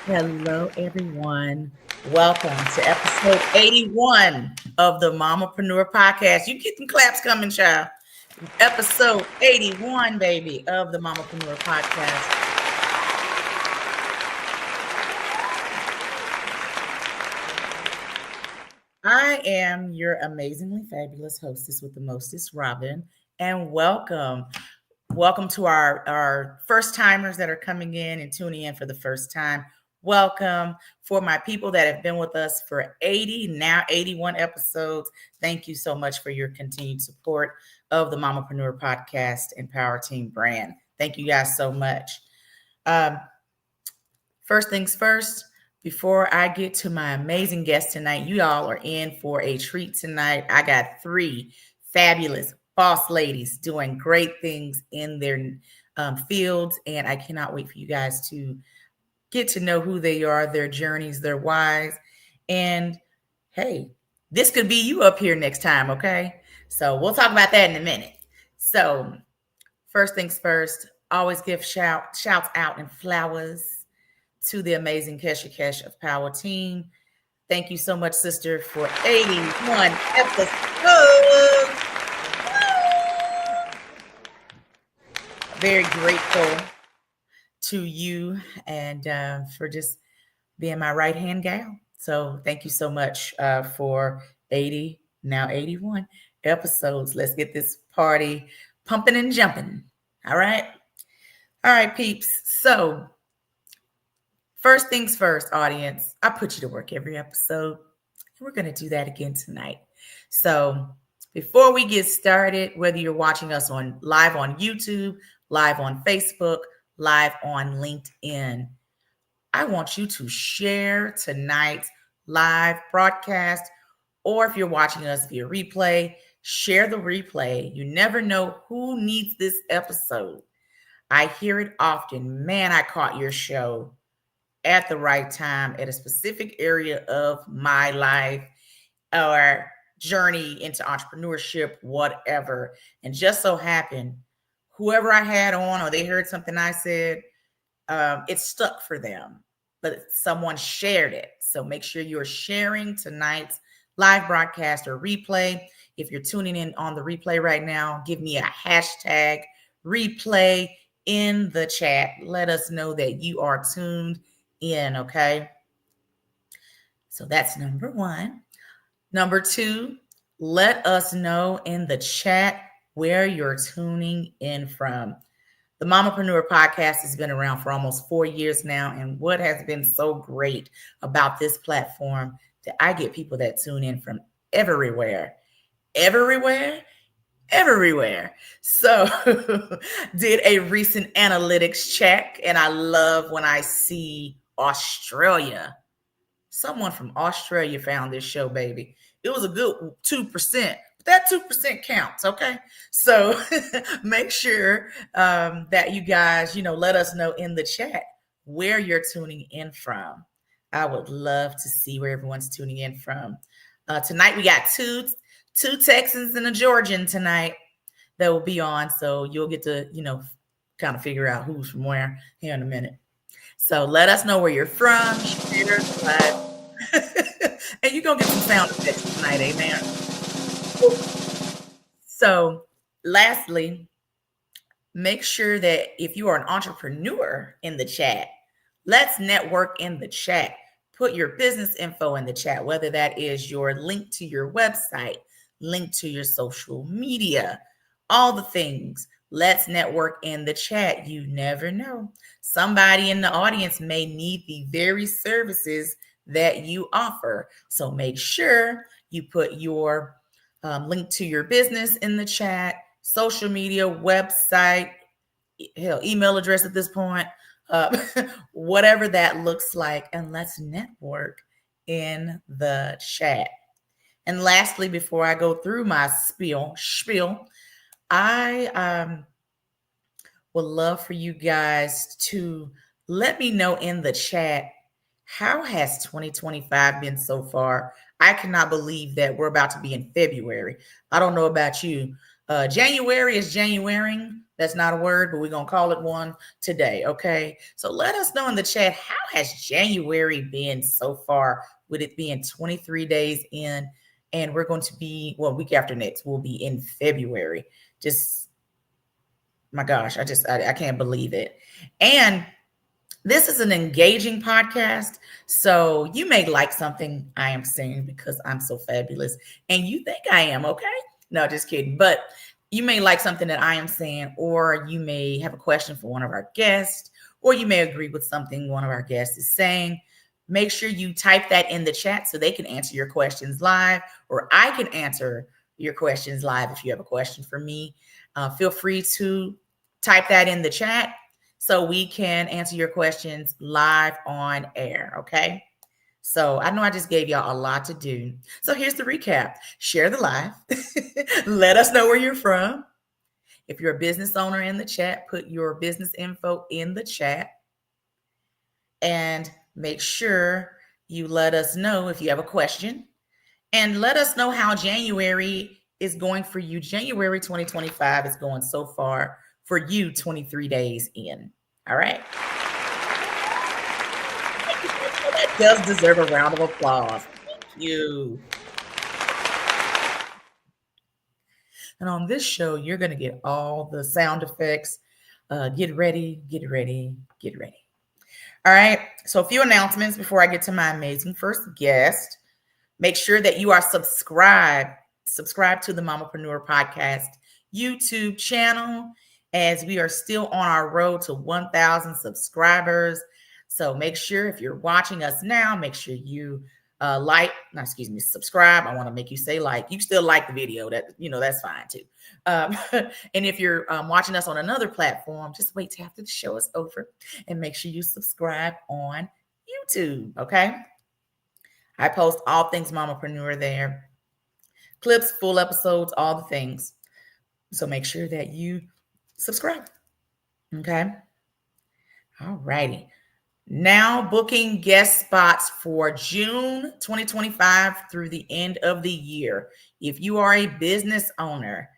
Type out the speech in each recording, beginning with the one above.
Hello, everyone. Welcome to episode 81 of the Mamapreneur podcast. You get them claps coming, child. Episode 81, baby, of the Mamapreneur podcast. I am your amazingly fabulous hostess with the mostest, Robin, and welcome. Welcome to our first timers that are coming in and tuning in for the first time. Welcome. For my people that have been with us for 80, now 81 episodes, thank you so much for your continued support of the Mamapreneur podcast and Power Team brand. Thank you guys so much. Um, First things first, before I get to my amazing guest tonight, you all are in for a treat tonight. I got three fabulous boss ladies doing great things in their fields, and I cannot wait for you guys to get to know who they are, their journeys, their whys, and hey, this could be you up here next time, okay? So we'll talk about that in a minute. So first things first, always give shouts out and flowers to the amazing Kesha Kesh of Power Team. Thank you so much, sister, for 81 episodes. Very grateful to you and for just being my right hand gal. So thank you so much for 80, now 81 episodes. Let's get this party pumping and jumping. All right. All right, peeps. So first things first, audience, I put you to work every episode. We're going to do that again tonight. So before we get started, whether you're watching us on live on YouTube, live on Facebook, live on LinkedIn, I want you to share tonight's live broadcast, or if you're watching us via replay, share the replay. You never know who needs this episode. I hear it often. Man, I caught your show at the right time at a specific area of my life or journey into entrepreneurship, whatever. And just so happened, whoever I had on or they heard something I said, it stuck for them, but someone shared it. So make sure you're sharing tonight's live broadcast or replay. If you're tuning in on the replay right now, give me a hashtag replay in the chat. Let us know that you are tuned in, okay? So that's number one. Number two, let us know in the chat where you're tuning in from. The Mamapreneur podcast has been around for almost 4 years now. And what has been so great about this platform that I get people that tune in from everywhere, everywhere. So did a recent analytics check, and I love when I see Australia. Someone from Australia found this show, baby. It was a good 2%. But that 2% counts, okay? So make sure that you guys, let us know in the chat where you're tuning in from. I would love to see where everyone's tuning in from. Tonight we got two Texans and a Georgian tonight that will be on. So you'll get to, kind of figure out who's from where here in a minute. So let us know where you're from. Share, and you're going to get some sound effects tonight, amen. So lastly, make sure that if you are an entrepreneur in the chat, let's network in the chat. Put your business info in the chat, whether that is your link to your website, link to your social media, all the things. Let's network in the chat. You never know. Somebody in the audience may need the very services that you offer. So make sure you put your link to your business in the chat, social media, website, hell, email address at this point, whatever that looks like, and let's network in the chat. And lastly, before I go through my spiel, I would love for you guys to let me know in the chat, how has 2025 been so far? I cannot believe that we're about to be in February. I don't know about you. January is January. That's not a word, but we're going to call it one today. Okay. So let us know in the chat, how has January been so far, with it being 23 days in? And we're going to be, well, week after next, we'll be in February. Just, my gosh, I can't believe it. And this is an engaging podcast. So you may like something I am saying because I'm so fabulous and you think I am, okay? No, just kidding. But you may like something that I am saying, or you may have a question for one of our guests, or you may agree with something one of our guests is saying. Make sure you type that in the chat so they can answer your questions live, or I can answer your questions live if you have a question for me. Feel free to type that in the chat so we can answer your questions live on air, okay? So I know I just gave y'all a lot to do. So here's the recap. Share the live. Let us know where you're from. If you're a business owner, in the chat, put your business info in the chat. And make sure you let us know if you have a question. And let us know how January is going for you. January 2025 is going so far for you, 23 days in. All right. That does deserve a round of applause. Thank you. And on this show, you're going to get all the sound effects. Get ready, get ready, get ready. All right. So a few announcements before I get to my amazing first guest. Make sure that you are subscribed to the Mamapreneur podcast YouTube channel, as we are still on our road to 1,000 subscribers. So make sure, if you're watching us now, make sure you subscribe. I want to make you say like. You still like the video, that's fine too. And if you're watching us on another platform, just wait till after the show is over and make sure you subscribe on YouTube, okay? I post all things Mamapreneur there. Clips, full episodes, all the things. So make sure that you subscribe. Okay. All righty. Now booking guest spots for June 2025 through the end of the year. If you are a business owner,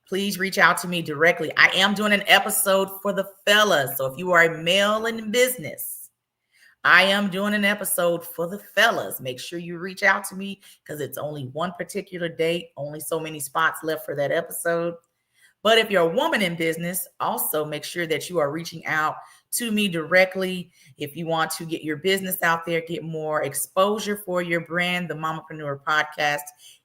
please reach out to me directly. I am doing an episode for the fellas. So if you are a male in business, I am doing an episode for the fellas. Make sure you reach out to me because it's only one particular date, only so many spots left for that episode. But if you're a woman in business, also make sure that you are reaching out to me directly. If you want to get your business out there, get more exposure for your brand, the Mamapreneur podcast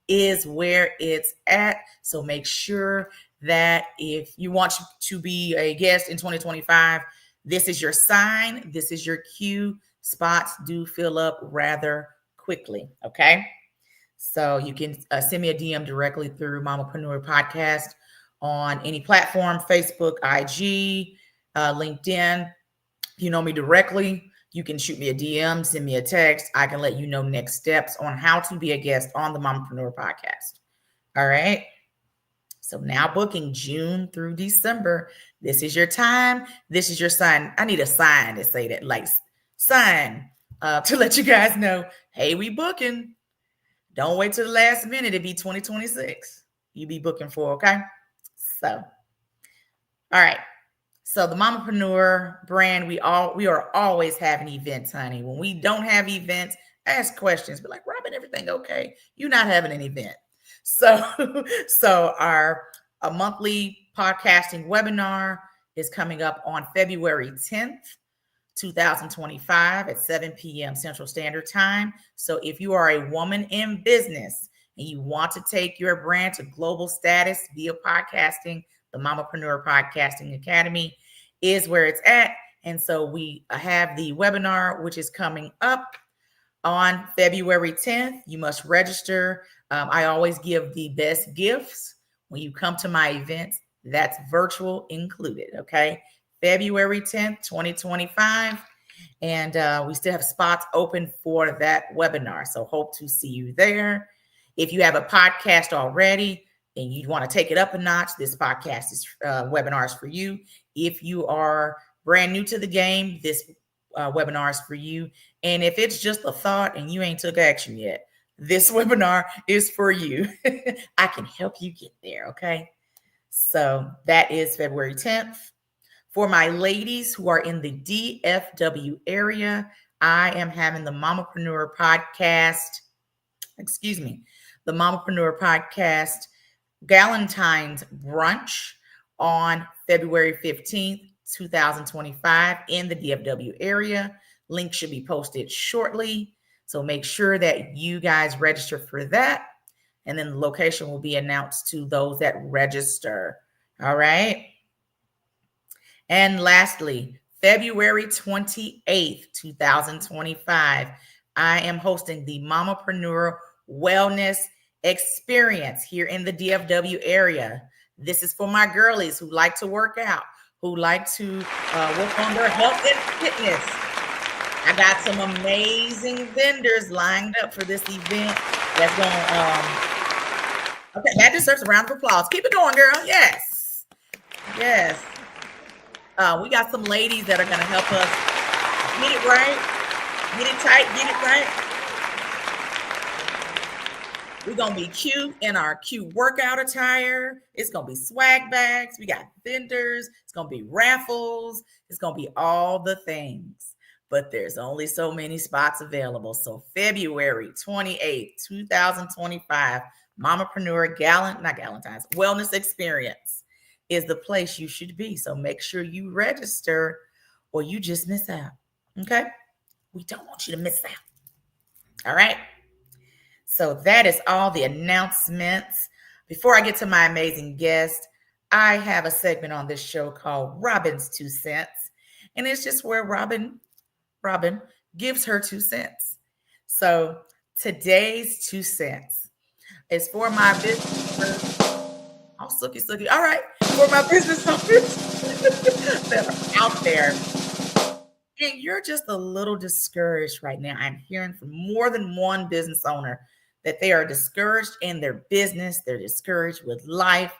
is where it's at. So make sure that if you want to be a guest in 2025, this is your sign. This is your cue. Spots do fill up rather quickly. Okay. So you can send me a DM directly through Mamapreneur podcast on any platform, Facebook, IG, LinkedIn. If you know me directly, you can shoot me a DM, send me a text. I can let you know next steps on how to be a guest on the Mamapreneur podcast. All right. So now booking June through December. This is your time. This is your sign. I need a sign to say that, like sign to let you guys know, hey, we booking. Don't wait till the last minute. It'd be 2026. You be booking for, okay? So, all right. So the Mamapreneur brand, we are always having events, honey. When we don't have events, ask questions. Be like, Robin, everything okay? You're not having an event. So our monthly podcasting webinar is coming up on February 10th, 2025 at 7 p.m. Central Standard Time. So if you are a woman in business and you want to take your brand to global status via podcasting, the Mamapreneur Podcasting Academy is where it's at. And so we have the webinar, which is coming up on February 10th. You must register. I always give the best gifts when you come to my events. That's virtual included, okay? February 10th, 2025. And we still have spots open for that webinar. So hope to see you there. If you have a podcast already and you want to take it up a notch, this podcast is webinar is for you. If you are brand new to the game, this webinar is for you. And if it's just a thought and you ain't took action yet, this webinar is for you. I can help you get there, okay? So that is February 10th. For my ladies who are in the DFW area, I am having the Mamapreneur podcast, excuse me, the Mamapreneur podcast Galentine's brunch on February 15th, 2025 in the DFW area. Link should be posted shortly. So make sure that you guys register for that. And then the location will be announced to those that register. All right. And lastly, February 28th, 2025, I am hosting the Mamapreneur Wellness Experience here in the DFW area. This is for my girlies who like to work out, who like to work on their health and fitness. I got some amazing vendors lined up for this event that's going to, okay, that deserves a round of applause. Keep it going, girl. Yes. Yes. We got some ladies that are going to help us get it right, get it tight, get it right. We're going to be cute in our cute workout attire. It's going to be swag bags. We got vendors. It's going to be raffles. It's going to be all the things. But there's only so many spots available. So February 28th, 2025, Mamapreneur Galentine's Wellness Experience is the place you should be. So make sure you register or you just miss out. Okay? We don't want you to miss out. All right? So that is all the announcements. Before I get to my amazing guest, I have a segment on this show called Robin's 2 Cents. And it's just where Robin gives her 2 cents. So today's 2 cents is for my business. Oh, sookie. All right. For my business owners that are out there. And you're just a little discouraged right now. I'm hearing from more than one business owner that they are discouraged in their business. They're discouraged with life.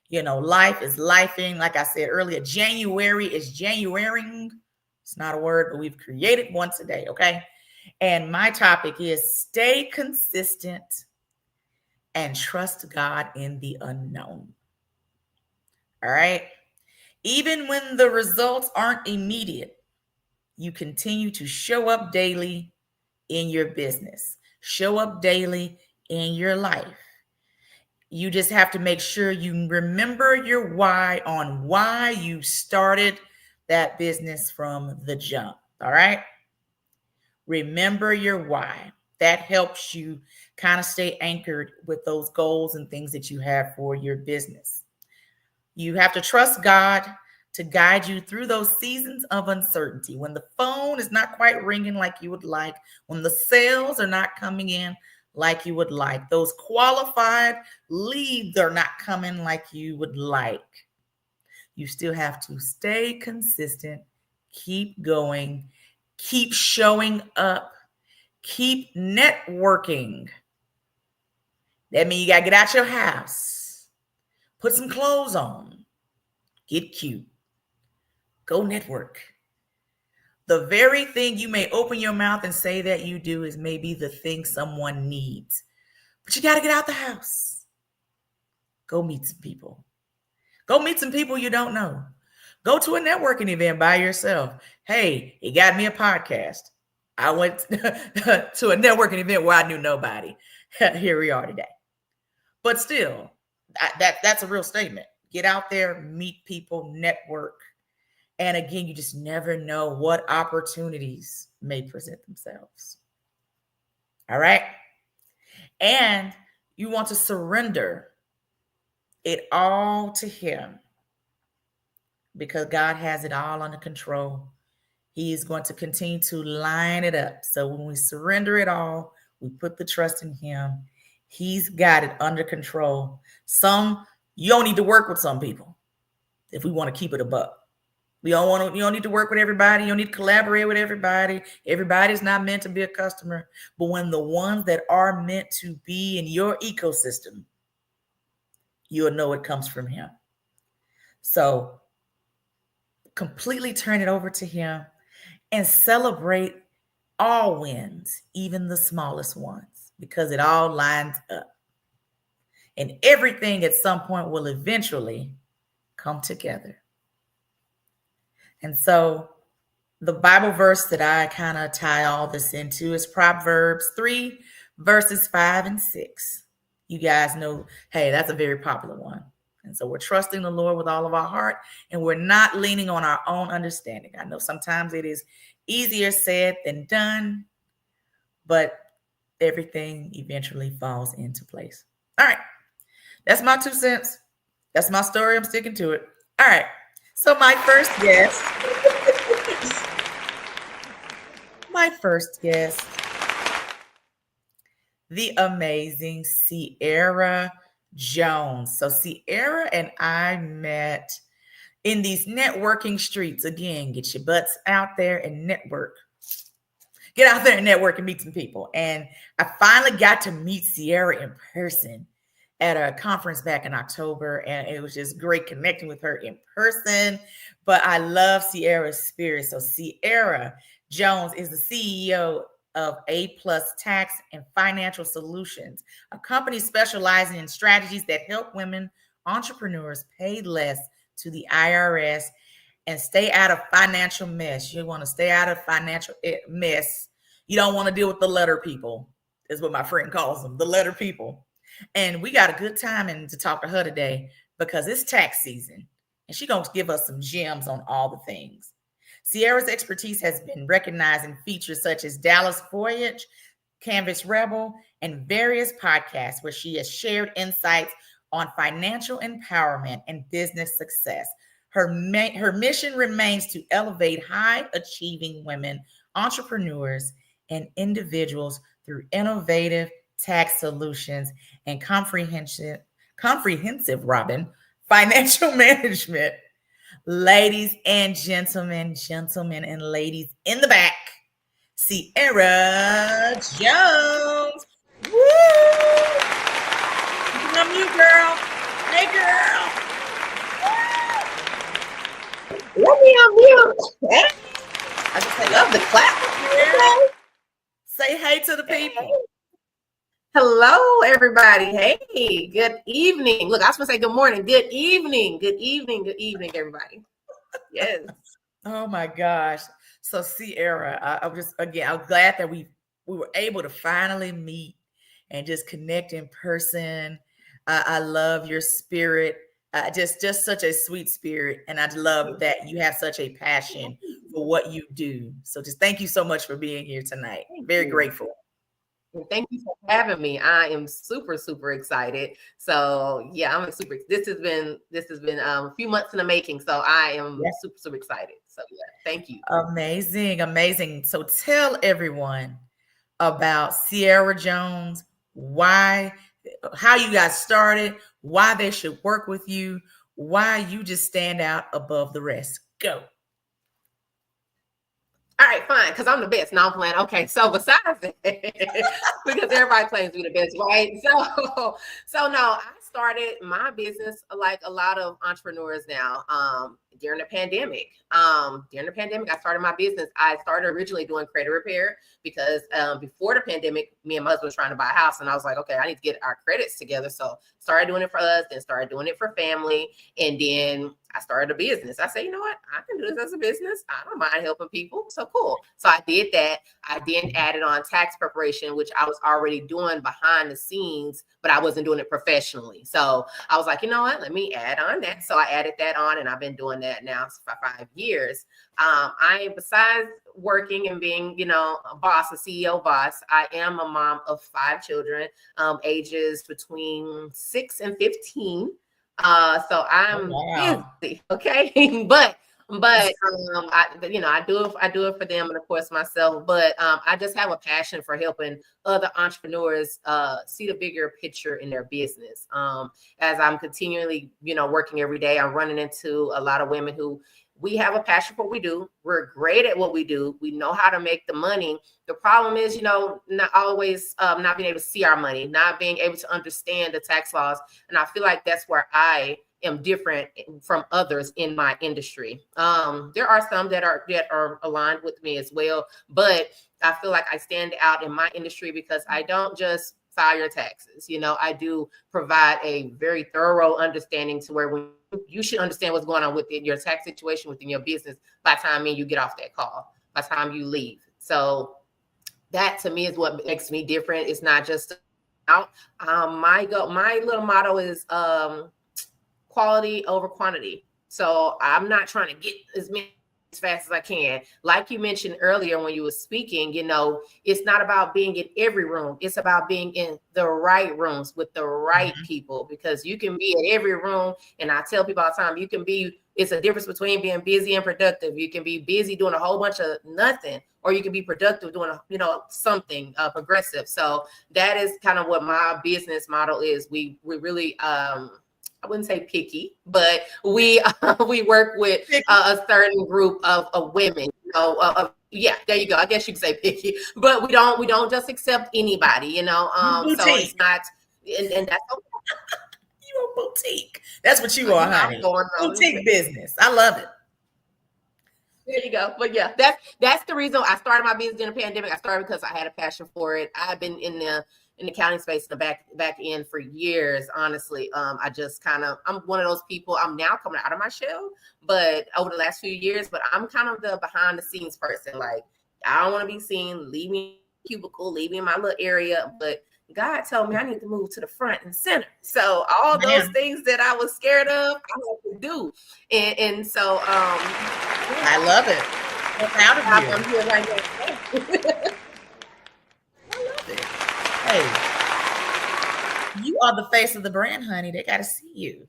You know, life is lifing. Like I said earlier, January is Januarying. It's not a word, but we've created one today, okay? And my topic is stay consistent and trust God in the unknown. All right? Even when the results aren't immediate, you continue to show up daily in your business, show up daily in your life. You just have to make sure you remember your why on why you started that business from the jump. All right? Remember your why. That helps you kind of stay anchored with those goals and things that you have for your business. You have to trust God to guide you through those seasons of uncertainty. When the phone is not quite ringing like you would like, when the sales are not coming in like you would like, those qualified leads are not coming like you would like. You still have to stay consistent, keep going, keep showing up, keep networking. That means you got to get out your house, put some clothes on, get cute, go network. The very thing you may open your mouth and say that you do is maybe the thing someone needs. But you got to get out the house. Go meet some people. Go meet some people you don't know. Go to a networking event by yourself. Hey, he got me a podcast. I went to a networking event where I knew nobody. Here we are today. But still, that's a real statement. Get out there, meet people, network. And again, you just never know what opportunities may present themselves. All right? And you want to surrender it all to Him because God has it all under control. He is going to continue to line it up. So when we surrender it all, we put the trust in Him. He's got it under control. You don't need to work with some people if we want to keep it above. You don't need to work with everybody. You don't need to collaborate with everybody. Everybody's not meant to be a customer. But when the ones that are meant to be in your ecosystem, you'll know it comes from Him. So completely turn it over to Him and celebrate all wins, even the smallest ones, because it all lines up. And everything at some point will eventually come together. And so the Bible verse that I kind of tie all this into is Proverbs 3, verses 5 and 6. You guys know, hey, that's a very popular one. And so we're trusting the Lord with all of our heart, and we're not leaning on our own understanding. I know sometimes it is easier said than done, but everything eventually falls into place. All right. That's my 2 cents. That's my story. I'm sticking to it. All right. So my first guest, the amazing Sierra Jones. So Sierra and I met in these networking streets. Again, get your butts out there and network. Get out there and network and meet some people. And I finally got to meet Sierra in person at a conference back in October, and it was just great connecting with her in person. But I love Sierra's spirit. So Sierra Jones is the CEO of A Plus Tax and Financial Solutions, a company specializing in strategies that help women entrepreneurs pay less to the IRS and stay out of financial mess. You want to stay out of financial mess. You don't want to deal with the letter people, is what my friend calls them, the letter people. And we got a good time and to talk to her today because it's tax season, and she's going to give us some gems on all the things. Sierra's expertise has been recognized in features such as Dallas Voyage, Canvas Rebel, and various podcasts where she has shared insights on financial empowerment and business success. Her mission remains to elevate high-achieving women, entrepreneurs, and individuals through innovative tax solutions and comprehensive, Robin, financial management. Ladies and gentlemen and ladies in the back, Sierra Jones. Woo! Come you, girl. Hey, girl. Let me unmute. Hey. I just love the clap. Say hey to the people. Hey. Hello, everybody. Hey, good evening. Look, I was going to say good morning. Good evening. Good evening. Good evening, everybody. Yes. Oh my gosh. So Sierra, I'm glad that we were able to finally meet and just connect in person. I love your spirit. Just such a sweet spirit. And I love that you have such a passion for what you do. So just thank you so much for being here tonight. Very grateful. Thank you for having me. I am super, super excited. So yeah, I'm super. This has been a few months in the making. So I am super, super excited. So yeah, thank you. Amazing. So tell everyone about Sierra Jones, how you got started, why they should work with you, why you just stand out above the rest. Go. All right, fine, because I'm the best. No, I'm playing. Okay, so besides that, because everybody claims to be the best, right? So no, I started my business like a lot of entrepreneurs now. During the pandemic, I started my business. I started originally doing credit repair because before the pandemic, me and my husband were trying to buy a house, and I was like, okay, I need to get our credits together. So started doing it for us, then started doing it for family, and then I started a business. I said, you know what? I can do this as a business. I don't mind helping people. So cool. So I did that. I then added on tax preparation, which I was already doing behind the scenes, but I wasn't doing it professionally. So I was like, you know what? Let me add on that. So I added that on, and I've been doing that now for 5 years. Besides working and being, a boss, a CEO boss, I am a mom of 5 children, ages between 6 and 15. So I'm busy, okay, but I do it for them and of course myself. But I just have a passion for helping other entrepreneurs see the bigger picture in their business. As I'm continually, working every day, I'm running into a lot of women who we have a passion for what we do. We're great at what we do. We know how to make the money. The problem is, not always not being able to see our money, not being able to understand the tax laws. And I feel like that's where I am different from others in my industry. There are some that are aligned with me as well, but I feel like I stand out in my industry because I don't just file your taxes. I do provide a very thorough understanding to where when you should understand what's going on within your tax situation within your business by the time you get off that call, by the time you leave. So that to me is what makes me different. It's not just out. My little motto is quality over quantity. So I'm not trying to get as many as fast as I can. Like you mentioned earlier when you were speaking, it's not about being in every room. It's about being in the right rooms with the right people, because you can be in every room. And I tell people all the time, it's a difference between being busy and productive. You can be busy doing a whole bunch of nothing, or you can be productive doing something progressive. So that is kind of what my business model is. We really I wouldn't say picky, but we work with a certain group of women. Yeah, there you go. I guess you could say picky, but we don't just accept anybody. So it's not, and that's okay. You a boutique. That's what you are, honey. Boutique business. I love it. There you go. But yeah, that's the reason I started my business in the pandemic. I started because I had a passion for it. I've been in the accounting space in the back end for years. Honestly, I just I'm one of those people. I'm now coming out of my shell, but over the last few years, but I'm kind of the behind the scenes person. Like, I don't want to be seen. Leave me in the cubicle, leave me in my little area. But God told me I need to move to the front and center. So all those things that I was scared of, I had to do. And so I love it. I'm proud of you. I'm here right now. I love it. Hey, you are the face of the brand, honey. They got to see you.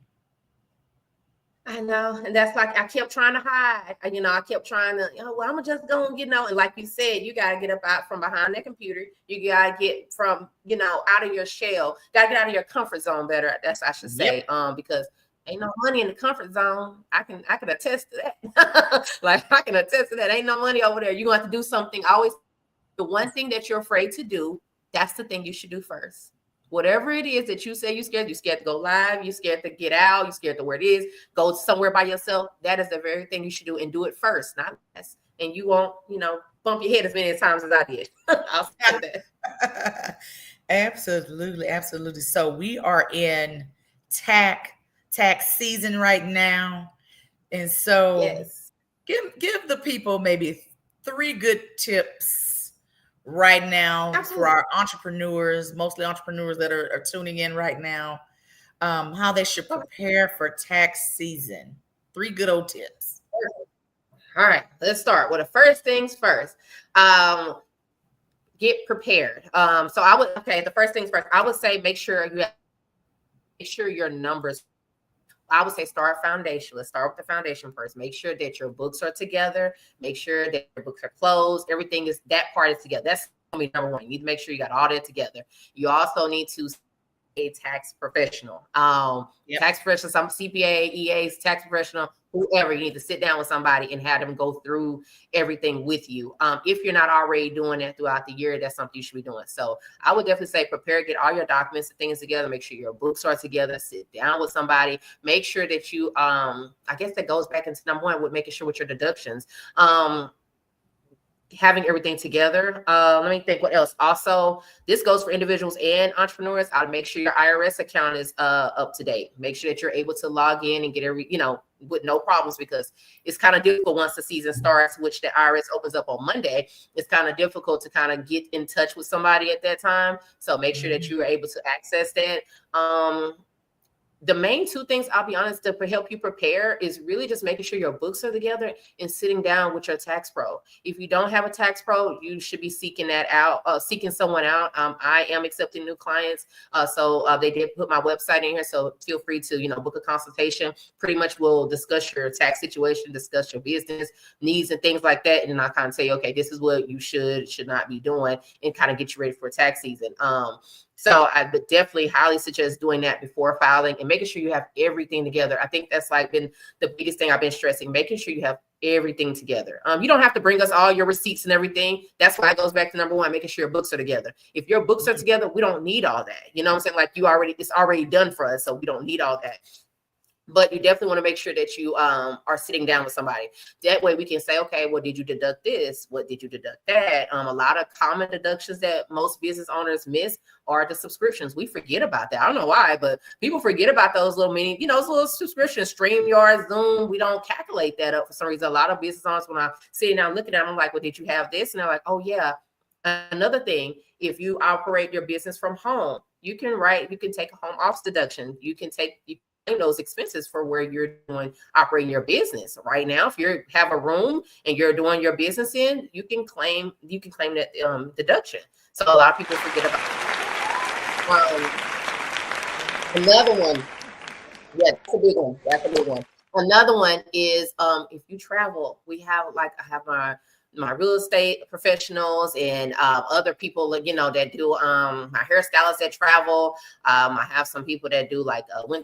I know. And that's like, I kept trying to hide. I kept trying to, well, I'm just going, and like you said, you got to get up out from behind that computer. You got to get from, out of your shell. Got to get out of your comfort zone better. That's, I should say, because ain't no money in the comfort zone. I can attest to that. Like, I can attest to that. Ain't no money over there. You're going to have to do something. Always, the one thing that you're afraid to do, that's the thing you should do first. Whatever it is that you say you're scared to go live, you're scared to get out, you're scared to where it is, go somewhere by yourself. That is the very thing you should do, and do it first, not less. And you won't, bump your head as many times as I did. I'll say that. Absolutely, absolutely. So we are in tax season right now, and so yes, give the people maybe 3 good tips right now. Absolutely. For our entrepreneurs, mostly entrepreneurs that are tuning in right now, how they should prepare for tax season. 3 good old tips. All right, let's start with the first things first. Get prepared. The first things first, I would say make sure your numbers. I would say start foundation. Let's start with the foundation first. Make sure that your books are together. Make sure that your books are closed. Everything is, that part is together. That's number one. You need to make sure you got all that together. You also need to a tax professional. Tax professional, some CPA, EAs, tax professional, whoever. You need to sit down with somebody and have them go through everything with you. If you're not already doing that throughout the year, that's something you should be doing. So I would definitely say prepare, get all your documents and things together. Make sure your books are together. Sit down with somebody. Make sure that you, I guess that goes back into number one with making sure with your deductions. Having everything together. Let me think what else. Also, this goes for individuals and entrepreneurs. I'll make sure your IRS account is up to date. Make sure that you're able to log in and get with no problems, because it's kind of difficult once the season starts, which the IRS opens up on Monday. It's kind of difficult to kind of get in touch with somebody at that time. So make sure that you are able to access that. The main 2 things, I'll be honest, to help you prepare is really just making sure your books are together and sitting down with your tax pro. If you don't have a tax pro, you should be seeking that out, seeking someone out. I am accepting new clients. So they did put my website in here. So feel free to, book a consultation. Pretty much we'll discuss your tax situation, discuss your business needs and things like that. And then I'll kind of tell you, okay, this is what you should not be doing, and kind of get you ready for tax season. So I would definitely highly suggest doing that before filing and making sure you have everything together. I think that's been the biggest thing I've been stressing, making sure you have everything together. You don't have to bring us all your receipts and everything. That's why it goes back to number one, making sure your books are together. If your books are together, we don't need all that. You know what I'm saying? Like it's already done for us. So we don't need all that. But you definitely want to make sure that you are sitting down with somebody. That way we can say, okay, well, did you deduct this? What did you deduct that? A lot of common deductions that most business owners miss are the subscriptions. We forget about that. I don't know why, but people forget about those little mini, those little subscriptions, StreamYard, Zoom. We don't calculate that up for some reason. A lot of business owners, when I'm sitting down looking at them, I'm like, well, did you have this? And they're like, oh yeah. Another thing, if you operate your business from home, you can take a home office deduction. You can those expenses for where you're operating your business. Right now, if you have a room and you're doing your business in, you can claim that deduction. So a lot of people forget about another one. Yeah, that's a big one. That's a big one. Another one is if you travel, I have my real estate professionals and other people that do my hairstylists that travel. I have some people that do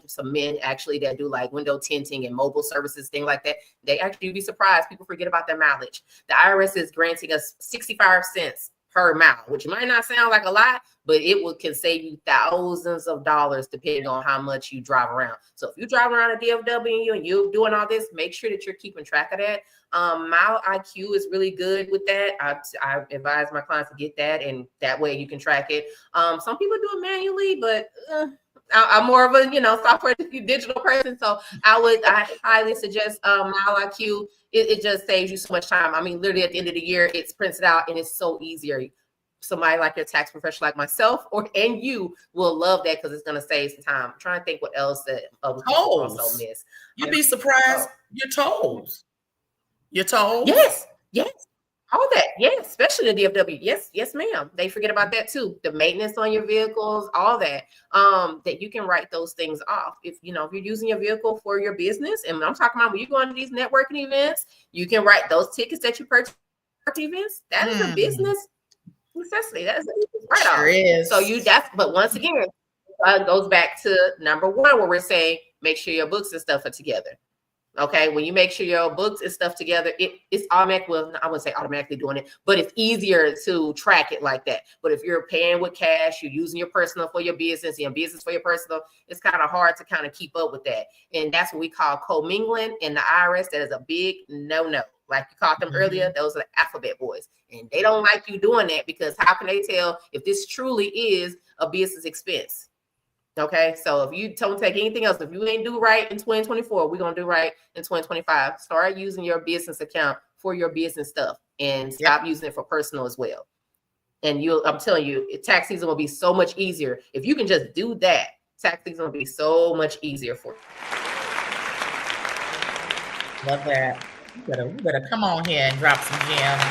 some men actually that do like window tinting and mobile services, things like that. They actually, you'd be surprised, people forget about their mileage. The IRS is granting us 65 cents per mile, which might not sound like a lot, but can save you thousands of dollars depending on how much you drive around. So if you drive around a DFW and you're doing all this, make sure that you're keeping track of that. Mile IQ is really good with that. I advise my clients to get that, and that way you can track it. Some people do it manually, but I'm more of a software digital person, so I highly suggest Mile IQ. It just saves you so much time. I mean, literally at the end of the year, it's printed out and it's so easier. Somebody like your tax professional like myself and you will love that because it's going to save some time. I'm trying to think what else that other people also miss. You'd be surprised. Your tolls. Your tolls? Yes. All that, yes, especially the DFW. Yes, ma'am. They forget about that too. The maintenance on your vehicles, all that. That you can write those things off. If you're using your vehicle for your business, and I'm talking about when you go to these networking events, you can write those tickets that you purchase for events. That is a business necessity. That is a write-off. Sure is. So but once again, it goes back to number one, where we're saying make sure your books and stuff are together. Okay, when you make sure your books and stuff together, it's automatic. Well, I wouldn't say automatically doing it, but it's easier to track it like that. But if you're paying with cash, you're using your personal for your business, your business for your personal, it's kind of hard to kind of keep up with that. And that's what we call commingling in the IRS. That is a big no-no. Like you called them earlier, those are the alphabet boys. And they don't like you doing that because how can they tell if this truly is a business expense? Okay, so if you don't take anything else, if you ain't do right in 2024, we're going to do right in 2025. Start using your business account for your business stuff and stop using it for personal as well. And I'm telling you, tax season will be so much easier. If you can just do that, tax season will be so much easier for you. Love that. You better come on here and drop some gems.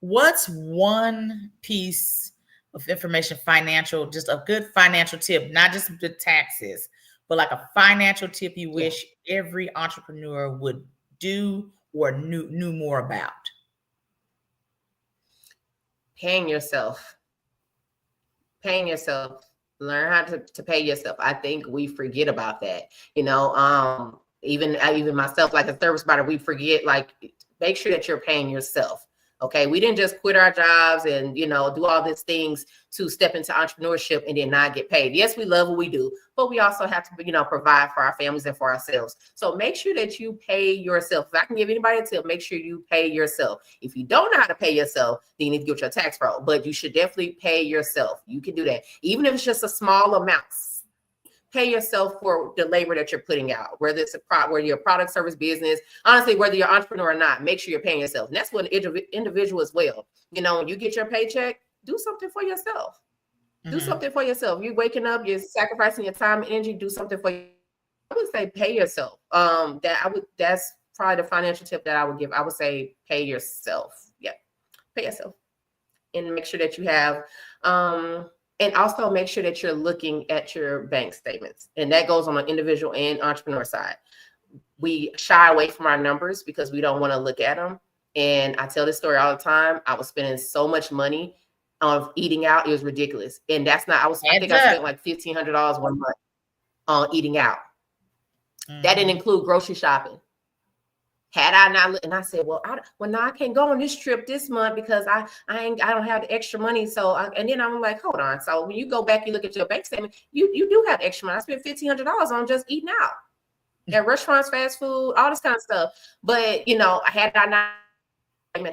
What's one piece of information, financial, just a good financial tip, not just the taxes, but like a financial tip you wish every entrepreneur would do or knew more about? Paying yourself. Learn how to pay yourself. I think we forget about that. Even myself, like a service provider, we forget, like, make sure that you're paying yourself. Okay, we didn't just quit our jobs and do all these things to step into entrepreneurship and then not get paid. Yes, we love what we do, but we also have to provide for our families and for ourselves. So make sure that you pay yourself. If I can give anybody a tip, make sure you pay yourself. If you don't know how to pay yourself, then you need to get your tax pro. But you should definitely pay yourself. You can do that, even if it's just a small amount. Pay yourself for the labor that you're putting out, whether it's whether you're a product service business, honestly, whether you're an entrepreneur or not, make sure you're paying yourself. And that's what an individual as well. When you get your paycheck, do something for yourself. Do something for yourself. You're waking up, you're sacrificing your time and energy, do something for you. I would say pay yourself. That's probably the financial tip that I would give. I would say pay yourself. Yeah. Pay yourself. And make sure that you have and also make sure that you're looking at your bank statements. And that goes on an individual and entrepreneur side. We shy away from our numbers because we don't want to look at them. And I tell this story all the time. I was spending so much money on eating out. It was ridiculous. And I think I spent like $1,500 1 month on eating out. That didn't include grocery shopping. Had I not, and I said, well, no, I can't go on this trip this month because I don't have the extra money. So, and then I'm like, hold on. So when you go back, you look at your bank statement, you do have extra money. I spent $1,500 on just eating out at restaurants, fast food, all this kind of stuff. But had I not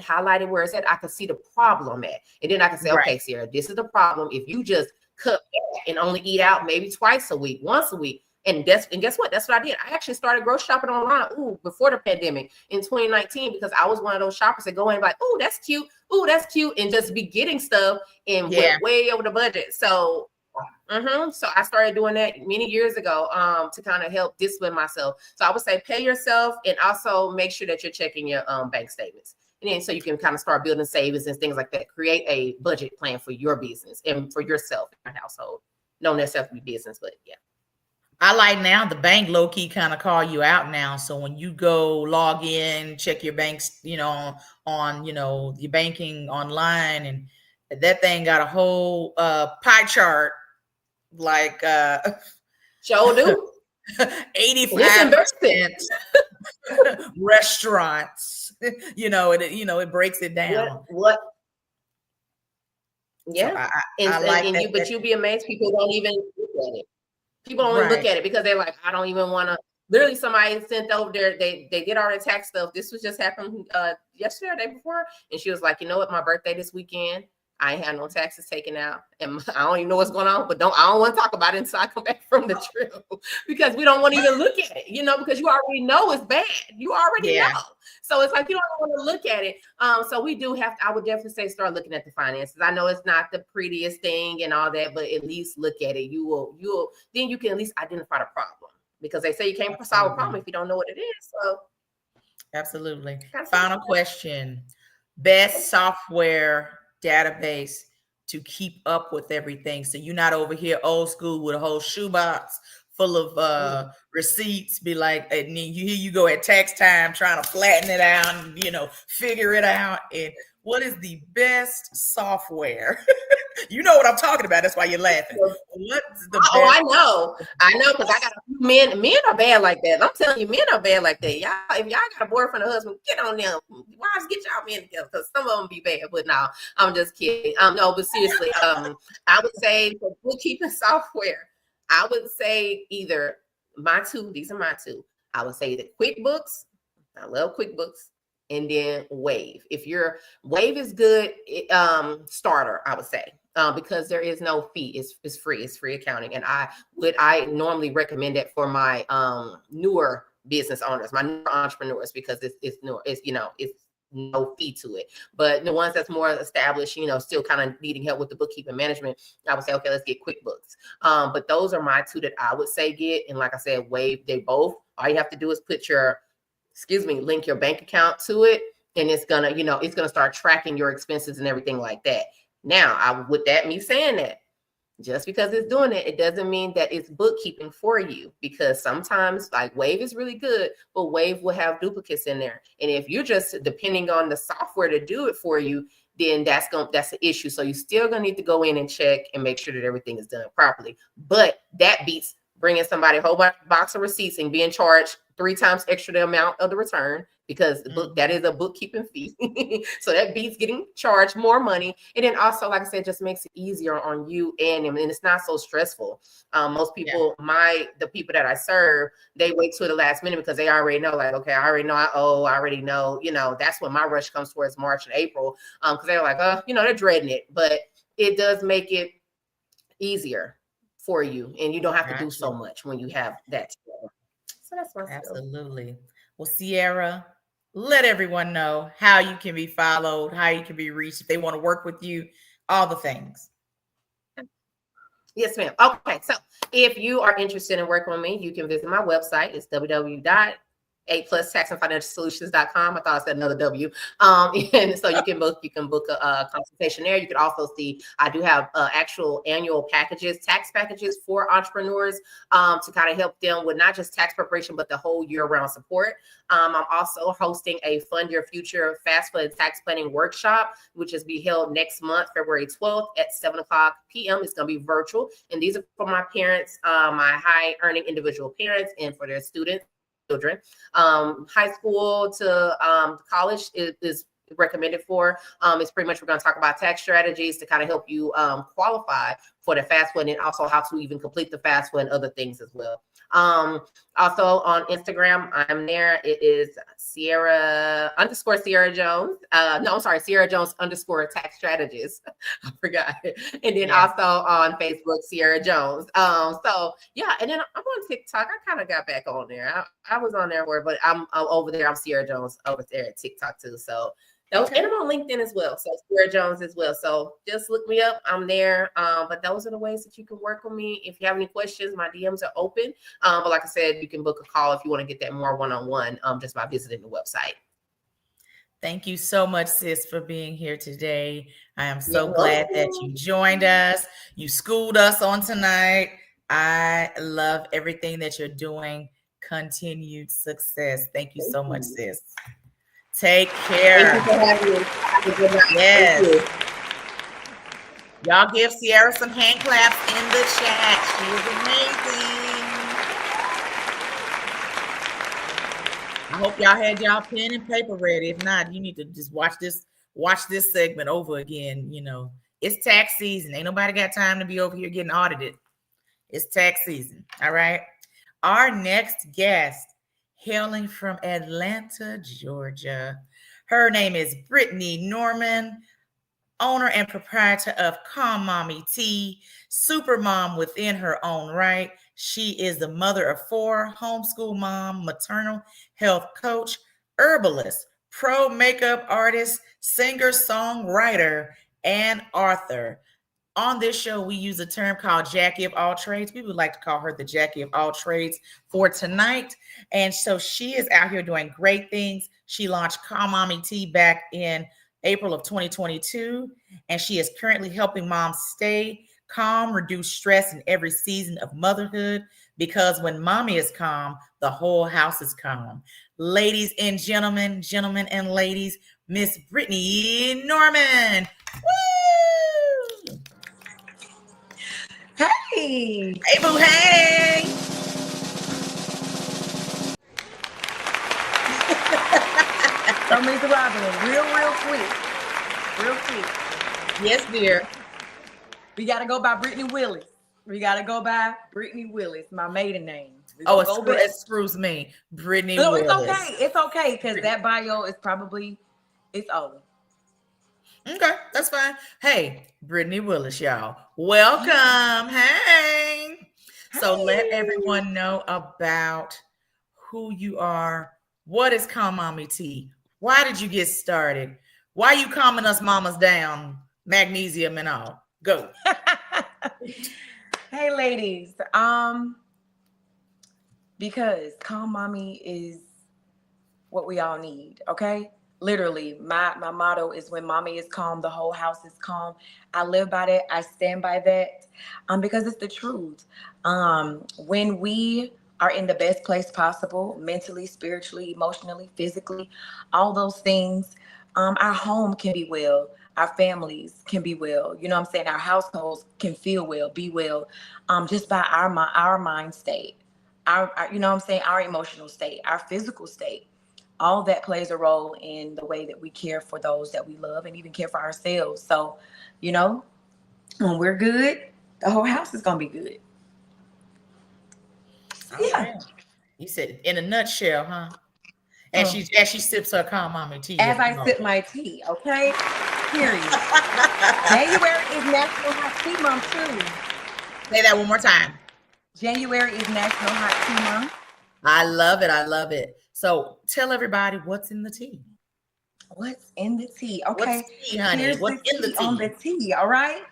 highlighted where it's at, I could see the problem at, and then I can say, Right. okay, Sierra, this is the problem. If you just cut back and only eat out maybe twice a week, once a week. And guess what? That's what I did. I actually started grocery shopping online before the pandemic in 2019 because I was one of those shoppers that go in like, oh, that's cute. Oh, that's cute. And just be getting stuff and went way over the budget. So so I started doing that many years ago to kind of help discipline myself. So I would say pay yourself and also make sure that you're checking your bank statements. And then so you can kind of start building savings and things like that. Create a budget plan for your business and for yourself and your household. Don't necessarily be business, but yeah. I like now the bank low key kind of call you out now. So when you go log in, check your banks, on your banking online, and that thing got a whole pie chart like Sure do. 85% restaurants. It breaks it down. What? Yeah. So I like that. But you'll be amazed. People don't even look at it. People don't look at it because they're like, I don't even want to. Literally, somebody sent over there. They did all the tax stuff. This was just happened yesterday or the day before, and she was like, you know what, my birthday this weekend. I ain't had no taxes taken out, and I don't even know what's going on. But I don't want to talk about it until I come back from the trip because we don't want to even look at it. Because you already know it's bad. You already know. So it's like you don't want to look at it. So we do have to. I would definitely say start looking at the finances. I know it's not the prettiest thing and all that, but at least look at it. You'll then you can at least identify the problem because they say you can't solve a problem if you don't know what it is. So absolutely. Final question: best software database to keep up with everything, so you're not over here old school with a whole shoebox full of receipts. Be like, and then you go at tax time trying to flatten it out and figure it out. And what is the best software? You know what I'm talking about. That's why you're laughing. What's the best? I know because I got a few men. Men are bad like that. I'm telling you, men are bad like that. Y'all, if y'all got a boyfriend or husband, get on them. Wives, get y'all men together because some of them be bad. But no, I'm just kidding. No, but seriously, I would say for bookkeeping software, I would say either my two. These are my two. I would say either QuickBooks. I love QuickBooks. And then Wave. If your Wave is good, starter, I would say. Because there is no fee. It's free. It's free accounting. And I normally recommend it for my newer business owners, my newer entrepreneurs, because it's newer. It's no fee to it. But the ones that's more established, still kind of needing help with the bookkeeping management, I would say, okay, let's get QuickBooks. But those are my two that I would say get. And like I said, Wave, they both, all you have to do is link your bank account to it. And it's gonna start tracking your expenses and everything like that. Now, with me saying that, just because it's doing it, it doesn't mean that it's bookkeeping for you, because sometimes like Wave is really good, but Wave will have duplicates in there. And if you're just depending on the software to do it for you, then that's an issue. So you're still gonna need to go in and check and make sure that everything is done properly. But that beats bringing somebody a whole box of receipts and being charged 3 times extra the amount of the return, because that is a bookkeeping fee. So that beats getting charged more money. And then also, like I said, just makes it easier on you and him. And it's not so stressful. Most people, the people that I serve, they wait till the last minute because they already know, like, okay, I already know I already know, that's when my rush comes towards March and April. Because they're like, they're dreading it. But it does make it easier for you. And you don't have to do so much when you have that. So that's my absolutely. Well, Sierra, let everyone know how you can be followed, how you can be reached, if they want to work with you, all the things. Yes, ma'am. Okay, so if you are interested in working with me, you can visit my website. It's www.A+taxandfinancialsolutions.com. I thought I said another W. And so you can book a consultation there. You can also see, I do have actual annual packages, tax packages for entrepreneurs to kind of help them with not just tax preparation, but the whole year-round support. I'm also hosting a Fund Your Future Fast Food Tax Planning Workshop, which is be held next month, February 12th at 7:00 p.m. It's going to be virtual. And these are for my parents, my high-earning individual parents, and for their students. children. High school to college is recommended for. It's pretty much we're going to talk about tax strategies to kind of help you qualify for the FAFSA, and also how to even complete the FAFSA and other things as well. Also on Instagram, I'm there. It is Sierra Jones. No, I'm sorry, Sierra Jones _tax strategist. I forgot. And then also on Facebook, Sierra Jones. So yeah, and then I'm on TikTok. I kind of got back on there. I was on there, but I'm over there. I'm Sierra Jones over there at TikTok too. So those, and I'm on LinkedIn as well. So Sierra Jones as well. So just look me up. I'm there. But those are the ways that you can work with me. If you have any questions, my DMs are open. But like I said, you can book a call if you want to get that more one-on-one just by visiting the website. Thank you so much, sis, for being here today. I am so glad that you joined us. You schooled us on tonight. I love everything that you're doing. Continued success. Thank you so much, sis. Take care. Thank you for having me. Have a good night. Yes. Y'all give Sierra some hand claps in the chat. She is amazing. I hope y'all had y'all pen and paper ready. If not, you need to just watch this segment over again. You know, it's tax season. Ain't nobody got time to be over here getting audited. It's tax season. All right. Our next guest, hailing from Atlanta, Georgia. Her name is Brittany Norman, owner and proprietor of Calm Mommy Tea, super mom within her own right. She is the mother of 4, homeschool mom, maternal health coach, herbalist, pro makeup artist, singer, songwriter, and author. On this show, we use a term called Jackie of all trades. We would like to call her the Jackie of all trades for tonight. And so she is out here doing great things. She launched Calm Mommy Tea back in April of 2022, and she is currently helping moms stay calm, reduce stress in every season of motherhood, because when mommy is calm, the whole house is calm. Ladies and gentlemen, and ladies, Miss Brittany Norman. Woo! Hey! Hey, boo, hey! So, Ms. Robin, real quick. Yes, dear. We got to go by Brittany Willis. My maiden name. It screws me. Brittany Willis. It's okay, because that bio is probably, it's old. Okay, that's fine. Hey, Brittany Willis, y'all. Welcome. Hey. So let everyone know about who you are. What is Calm Mommy Tea? Why did you get started? Why are you calming us mamas down? Magnesium and all. Go. Hey, ladies. Because Calm Mommy is what we all need, okay? Literally, my motto is when mommy is calm, the whole house is calm. I live by that. I stand by that because it's the truth. When we are in the best place possible, mentally, spiritually, emotionally, physically, all those things, our home can be well. Our families can be well. You know what I'm saying? Our households can feel well, be well, just by our mind state, our you know what I'm saying? Our emotional state, our physical state. All that plays a role in the way that we care for those that we love and even care for ourselves. So, you know, when we're good, the whole house is going to be good. Yeah. You said in a nutshell, huh? As she sips her Calm Mommy tea. As I sip my tea, okay? Period. January is National Hot Tea Month too. Say that one more time. January is National Hot Tea Month. I love it. So tell everybody what's in the tea. What's in the tea? Okay. What's tea, honey? Here's what's the in the tea? On the tea, all right?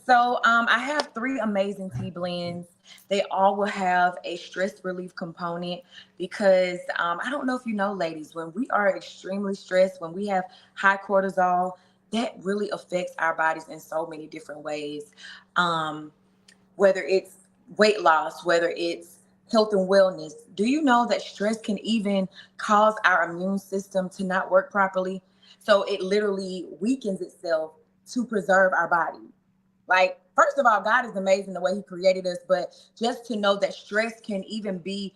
So I have 3 amazing tea blends. They all will have a stress relief component because I don't know if you know, ladies, when we are extremely stressed, when we have high cortisol, that really affects our bodies in so many different ways. Whether it's weight loss, whether it's health and wellness. Do you know that stress can even cause our immune system to not work properly? So it literally weakens itself to preserve our body. Like, first of all, God is amazing the way he created us, but just to know that stress can even be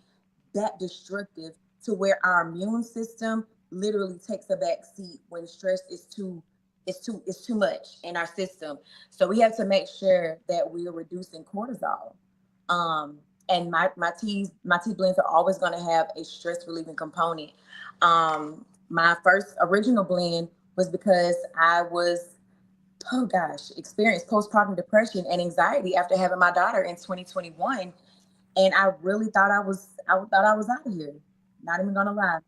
that destructive to where our immune system literally takes a back seat when stress is too much in our system. So we have to make sure that we are reducing cortisol. Um, and my tea blends are always going to have a stress relieving component. My first original blend was because I was, oh gosh, experienced postpartum depression and anxiety after having my daughter in 2021, and I really thought I was out of here. Not even gonna lie.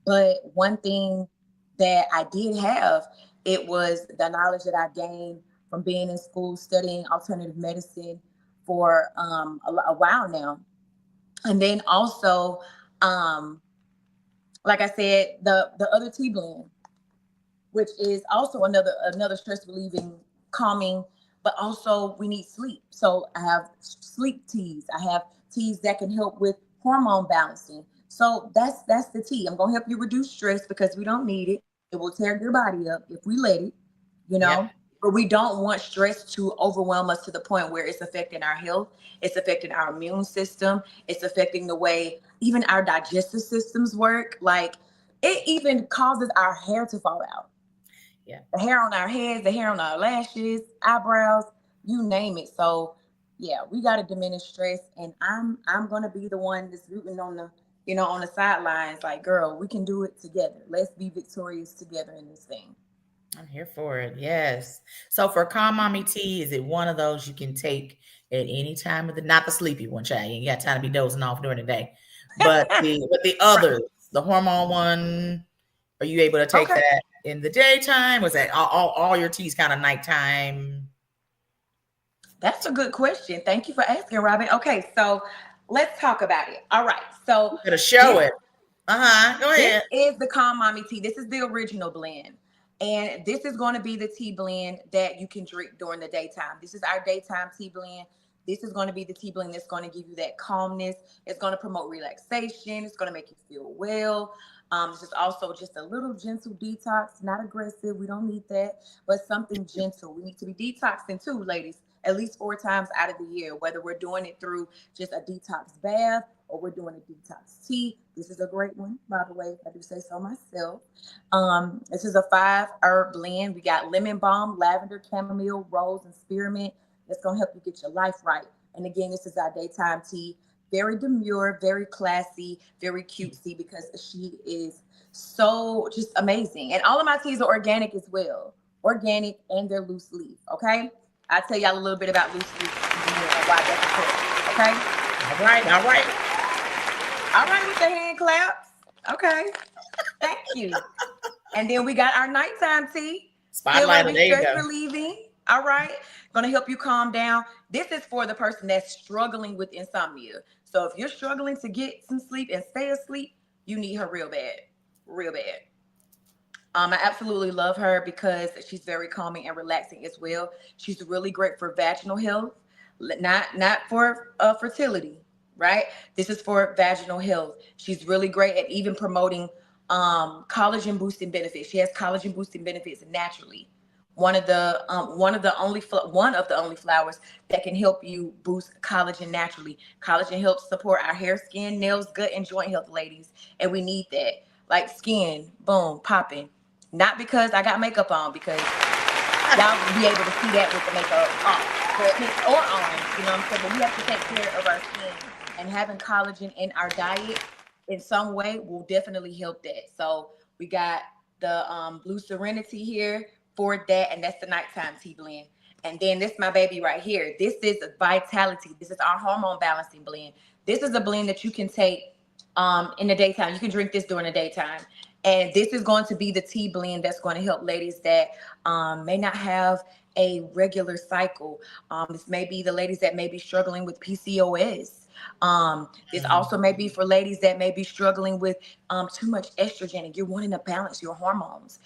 But one thing that I did have, it was the knowledge that I gained from being in school studying alternative medicine for a while now. And then also, um, like I said, the other tea blend, which is also another stress relieving, calming, but also we need sleep. So I have sleep teas. I have teas that can help with hormone balancing. So that's the tea. I'm gonna help you reduce stress because we don't need it. It will tear your body up if we let it, you Yep. know. But we don't want stress to overwhelm us to the point where it's affecting our health, it's affecting our immune system, it's affecting the way even our digestive systems work. Like it even causes our hair to fall out, Yeah. the hair on our heads, the hair on our lashes, eyebrows, you name it. So yeah, we got to diminish stress, and I'm gonna be the one that's rooting on the, on the sidelines. Like, girl, we can do it together. Let's be victorious together in this thing. I'm here for it. Yes. So for Calm Mommy tea, is it one of those you can take at any time of the, not the sleepy one, child. You ain't got time to be dozing off during the day. But the Right. others, the hormone one, are you able to take Okay. that in the daytime? Was that all your teas kind of nighttime? That's a good question. Thank you for asking, Robin. Okay, so let's talk about it. All right. So You gotta show this it. Uh-huh. Go This ahead. is the Calm Mommy tea. This is the original blend. And this is going to be the tea blend that you can drink during the daytime. This is our daytime tea blend. This is going to be the tea blend that's going to give you that calmness. It's going to promote relaxation. It's going to make you feel well. This is also just a little gentle detox, not aggressive. We don't need that, but something gentle. We need to be detoxing too, ladies, at least 4 times out of the year, whether we're doing it through just a detox bath or we're doing a detox tea. This is a great one, by the way, if I do say so myself. This is a 5 herb blend. We got lemon balm, lavender, chamomile, rose, and spearmint. That's gonna help you get your life right. And again, this is our daytime tea. Very demure, very classy, very cutesy because she is so just amazing. And all of my teas are organic as well, organic, and they're loose leaf. Okay, I'll tell y'all a little bit about loose leaf in a minute and why that's important. Okay. All right, all right. All right, with the hand claps. Okay. Thank you. And then we got our nighttime tea. Still gonna Spotlighter, be there you stress go. relieving. All right. Gonna help you calm down. This is for the person that's struggling with insomnia. So if you're struggling to get some sleep and stay asleep, you need her real bad. Real bad. I absolutely love her because she's very calming and relaxing as well. She's really great for vaginal health, not for fertility, right? This is for vaginal health. She's really great at even promoting collagen boosting benefits. She has collagen boosting benefits naturally. One of the only flowers that can help you boost collagen naturally. Collagen helps support our hair, skin, nails, gut, and joint health, ladies, and we need that. Like skin, boom, popping. Not because I got makeup on, because y'all will be able to see that with the makeup off, but or on. You know what I'm saying? But we have to take care of our skin, and having collagen in our diet in some way will definitely help that. So we got the Blue Serenity here for that, and that's the nighttime tea blend. And then this my baby right here. This is Vitality. This is our hormone balancing blend. This is a blend that you can take in the daytime. You can drink this during the daytime. And this is going to be the tea blend that's going to help ladies that may not have a regular cycle. This may be the ladies that may be struggling with PCOS. This also may be for ladies that may be struggling with too much estrogen and you're wanting to balance your hormones,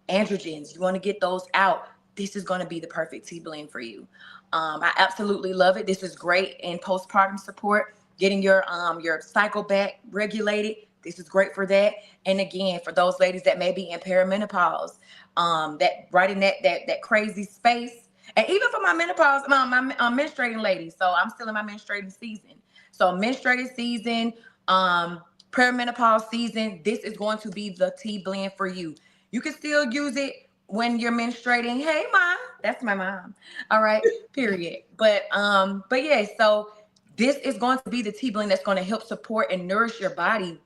androgens. You want to get those out. This is going to be the perfect tea blend for you. I absolutely love it. This is great in postpartum support, getting your cycle back regulated. This is great for that. And again, for those ladies that may be in perimenopause, that right in that crazy space, and even for my menopause, my menstruating ladies. So I'm still in my menstruating season. So menstruating season, Perimenopause season, this is going to be the tea blend for you. You can still use it when you're menstruating. Hey mom, that's my mom. All right, period. But yeah, so this is going to be the tea blend that's going to help support and nourish your body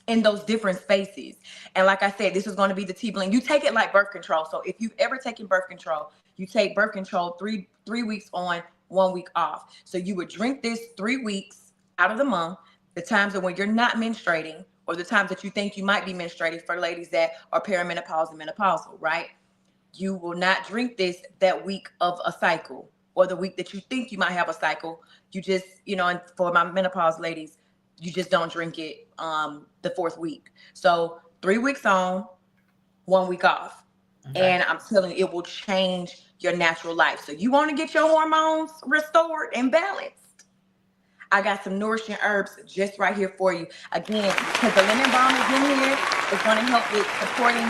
in those different spaces. And like I said, this is going to be the tea blend. You take it like birth control. So if you've ever taken birth control, you take birth control three weeks on, 1 week off. So you would drink this 3 weeks out of the month, the times that when you're not menstruating, or the times that you think you might be menstruating, for ladies that are perimenopause and menopausal, right? You will not drink this that week of a cycle, or the week that you think you might have a cycle. You just, and for my menopause ladies, you just don't drink it the 4th week. So 3 weeks on, 1 week off. Okay. And I'm telling you, it will change your natural life. So you want to get your hormones restored and balanced, I got some nourishing herbs just right here for you. Again, because the lemon balm is in here, it's going to help with supporting,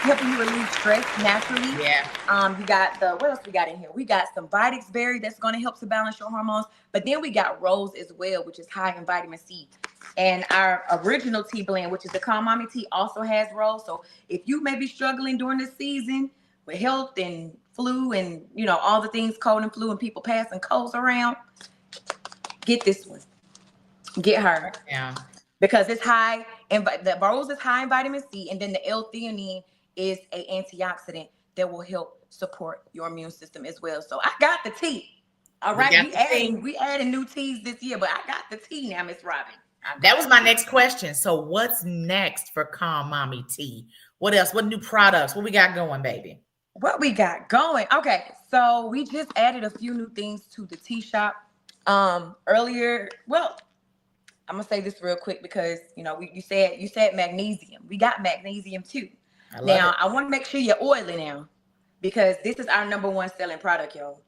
helping you relieve stress naturally. Yeah. You got what else we got in here? We got some Vitex berry that's going to help to balance your hormones. But then we got rose as well, which is high in vitamin C. And our original tea blend, which is the Calm Mommy tea, also has rose. So if you may be struggling during this season with health and flu and, all the things, cold and flu, and people passing colds around, get this one. Get her. Yeah. Because it's high, and the rose is high in vitamin C, and then the L-theanine is an antioxidant that will help support your immune system as well. So I got the tea. All right, we adding new teas this year, but I got the tea now, Miss Robin. That was my next question. So what's next for Calm Mommy Tea? What else? What new products? What we got going, baby? What we got going? Okay, so we just added a few new things to the tea shop. Earlier, well, I'm gonna say this real quick because you said magnesium. We got magnesium too. I want to make sure you're oily now, because this is our #1 selling product, y'all.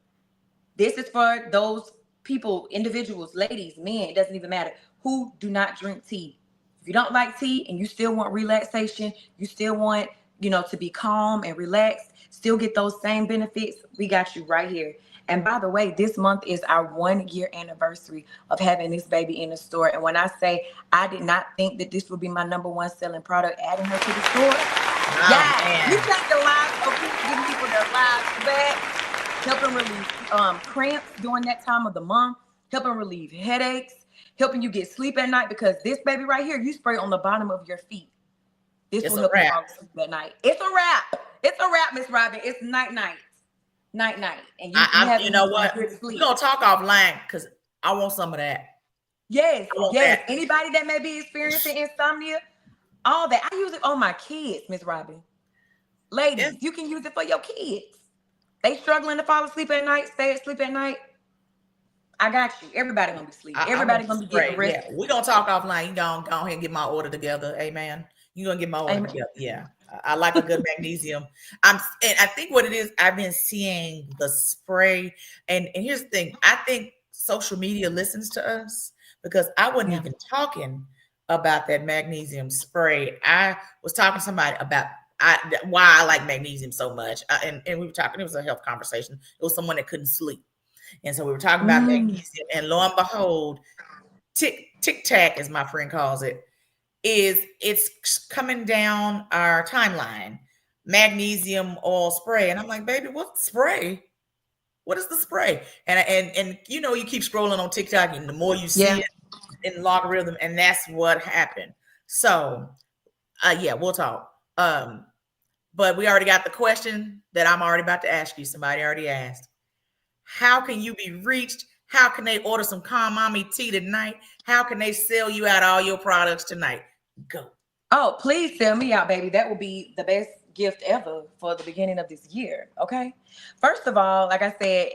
This is for those people, individuals, ladies, men, it doesn't even matter, who do not drink tea. If you don't like tea and you still want relaxation, you still want, to be calm and relaxed, still get those same benefits, we got you right here. And by the way, this month is our 1-year anniversary of having this baby in the store. And when I say I did not think that this would be my #1 selling product, adding her to the store, you take the lives of people, giving people their lives back, helping relieve cramps during that time of the month, helping relieve headaches, helping you get sleep at night, because this baby right here, you spray on the bottom of your feet. This will help you fall asleep at night. It's a wrap. It's a wrap, Miss Robin. It's night-night. Night-night. And you know what? We're going to talk offline because I want some of that. Yes. Anybody that may be experiencing insomnia, all that. I use it on my kids, Miss Robin. Ladies, you can use it for your kids. They struggling to fall asleep at night, stay asleep at night. I got you. Everybody gonna be asleep. Everybody gonna be getting rest. Yeah, we're gonna talk offline. You go ahead and get my order together. Amen. You're gonna get my order together. Yeah. I like a good magnesium. And I think what it is, I've been seeing the spray. And here's the thing. I think social media listens to us, because I wasn't even talking about that magnesium spray. I was talking to somebody about why I like magnesium so much. And we were talking, it was a health conversation. It was someone that couldn't sleep. And so we were talking about magnesium, and lo and behold, tic tac, as my friend calls it, it's coming down our timeline. Magnesium oil spray. And I'm like, baby, what spray? What is the spray? And you keep scrolling on TikTok, and the more you see it in the logarithm, and that's what happened. So we'll talk. But we already got the question that I'm already about to ask you. Somebody already asked. How can you be reached? How can they order some Calm Mommy tea tonight? How can they sell you out all your products tonight? Go. Oh, please sell me out, baby. That will be the best gift ever for the beginning of this year. Okay. First of all, like I said,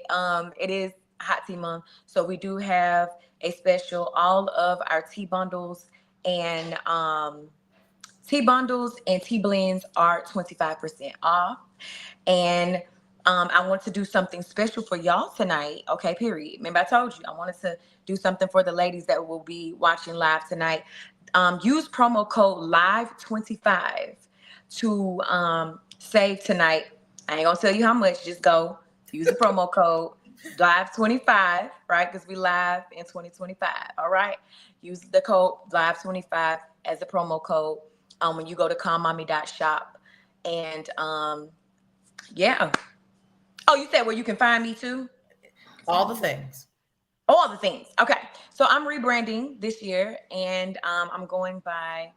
it is hot tea month. So we do have a special. All of our tea bundles and tea blends are 25% off. And I want to do something special for y'all tonight. Okay, period. Remember, I told you I wanted to do something for the ladies that will be watching live tonight. Use promo code LIVE25 to save tonight. I ain't gonna tell you how much. Just go use the promo code Live 25, right? Because we live in 2025. All right. Use the code live 25 as a promo code when you go to calmmommy.shop. And yeah. Oh, you said where you can find me too? All the things. All the things. Okay. So I'm rebranding this year, and I'm going by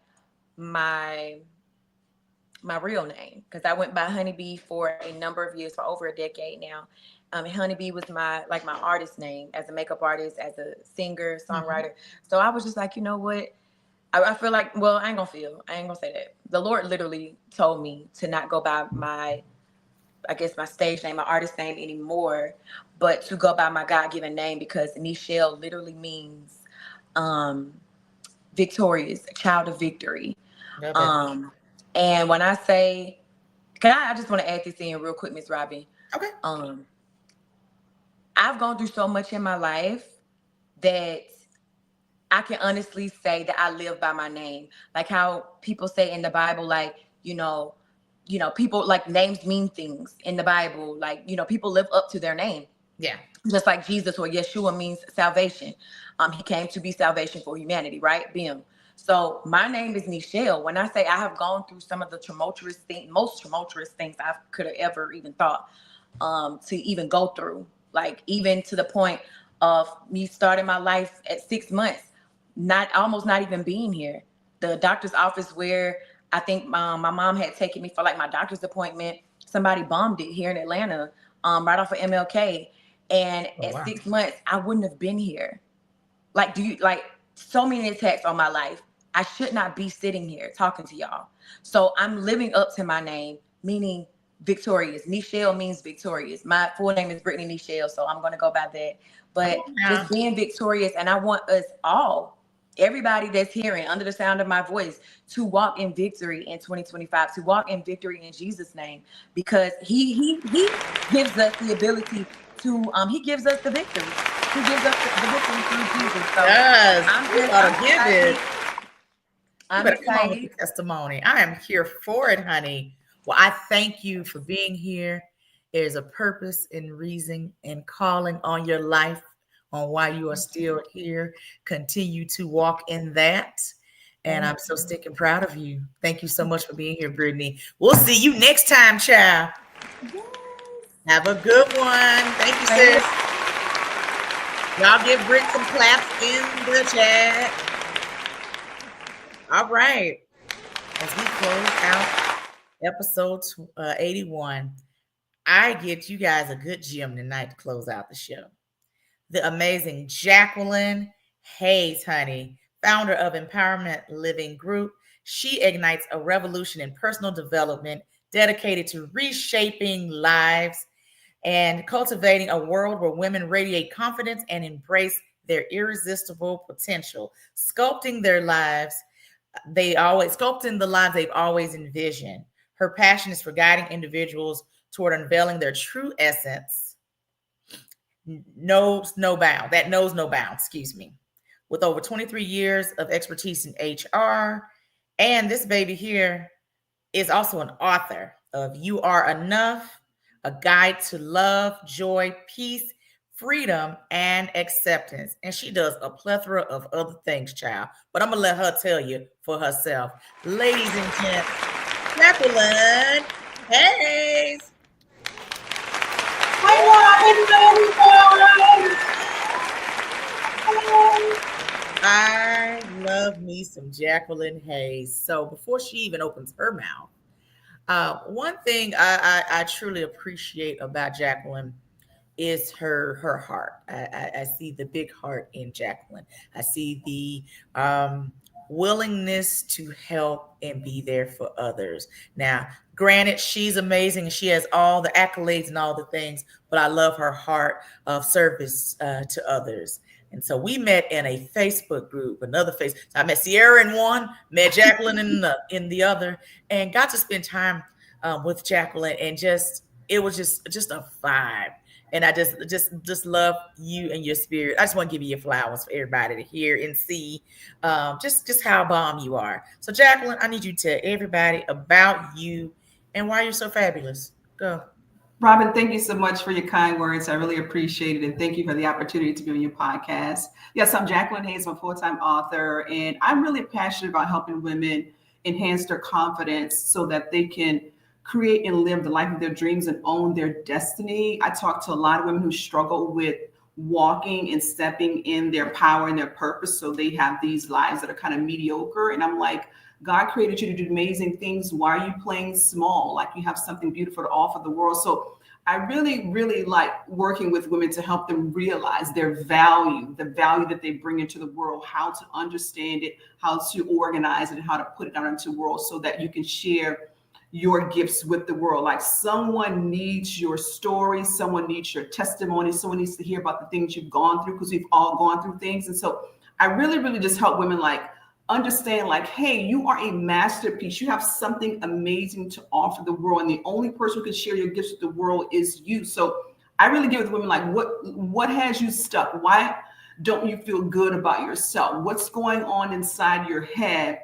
my real name because I went by Honeybee for a number of years, for over a decade now. Honeybee was my artist name as a makeup artist, as a singer, Mhm. songwriter. So I was just like, you know what? I feel like, well, I ain't gonna say that. The Lord literally told me to not go by I guess my stage name, my artist name anymore, but to go by my God given name because Nichelle literally means um, victorious, a child of victory. Love it. Um, and when I say, I just want to add this in real quick, Miss Robin. Okay. Um, I've gone through so much in my life that I can honestly say that I live by my name. Like how people say in the Bible, like, people like names mean things in the Bible. Like, people live up to their name. Yeah. Just like Jesus or Yeshua means salvation. He came to be salvation for humanity, right? Bim. So my name is Nichelle. When I say I have gone through some of the most tumultuous things I could have ever even thought to even go through, like even to the point of me starting my life at 6 months, not even being here. The doctor's office where I think my mom had taken me for like my doctor's appointment. Somebody bombed it here in Atlanta, right off of MLK. And Oh at wow. 6 months, I wouldn't have been here. Like, do you like so many attacks on my life? I should not be sitting here talking to y'all. So I'm living up to my name, meaning victorious. Nichelle means victorious. My full name is Brittany Nichelle, so I'm gonna go by that. Come But on now. just being victorious, and I want us all, everybody that's hearing under the sound of my voice, to walk in victory in 2025, to walk in victory in Jesus' name, because he gives us the ability to he gives us the victory. He gives us the victory through Jesus. So Yes. You ought I'm to give it. excited. You I'm better come on with excited. your testimony. I am here for it, honey. Well, I thank you for being here. There's a purpose and reason and calling on your life on why you are Thank you. still here. Continue to walk in that. And Thank I'm so you. sticking proud of you. Thank you so much for being here, Brittany. We'll see you next time, child. Yes. Have a good one. Thank you, Thank sis. Y'all give Britt some claps in the chat. All right. As we close out episode 81, I get you guys a good gem tonight to close out the show. The amazing Jacqueline Hayes, honey, founder of Empowerment Living Group. She ignites a revolution in personal development dedicated to reshaping lives and cultivating a world where women radiate confidence and embrace their irresistible potential, sculpting the lives they've always envisioned. Her passion is for guiding individuals toward unveiling their true essence, knows no bound, excuse me. With over 23 years of expertise in HR, and this baby here is also an author of You Are Enough, a guide to love, joy, peace, freedom, and acceptance. And she does a plethora of other things, child. But I'm going to let her tell you for herself. Ladies and gents, Jacqueline Hayes. Hello, everyone. I love me some Jacqueline Hayes. So before she even opens her mouth, one thing I truly appreciate about Jacqueline is her heart. I see the big heart in Jacqueline. I see the willingness to help and be there for others. Now, granted, she's amazing and she has all the accolades and all the things, but I love her heart of service to others. And so we met in a Facebook group, another face. So I met Sierra in one, met Jacqueline in the other, and got to spend time with Jacqueline, and it was just a vibe. And I just love you and your spirit. I just want to give you your flowers for everybody to hear and see, just how bomb you are. So Jacqueline, I need you to tell everybody about you and why you're so fabulous. Go. Robin, thank you so much for your kind words. I really appreciate it. And thank you for the opportunity to be on your podcast. Yes, I'm Jacqueline Hayes. I'm a full-time author, and I'm really passionate about helping women enhance their confidence so that they can create and live the life of their dreams and own their destiny. I talk to a lot of women who struggle with walking and stepping in their power and their purpose. So they have these lives that are kind of mediocre. And I'm like, God created you to do amazing things. Why are you playing small? Like you have something beautiful to offer the world. So I really, really like working with women to help them realize their value, the value that they bring into the world, how to understand it, how to organize it, and how to put it out into the world so that you can share your gifts with the world. Like someone needs your story, someone needs your testimony, someone needs to hear about the things you've gone through because we've all gone through things. And so I really, really just help women like understand like, hey, you are a masterpiece. You have something amazing to offer the world. And the only person who can share your gifts with the world is you. So I really give with women like, what has you stuck? Why don't you feel good about yourself? What's going on inside your head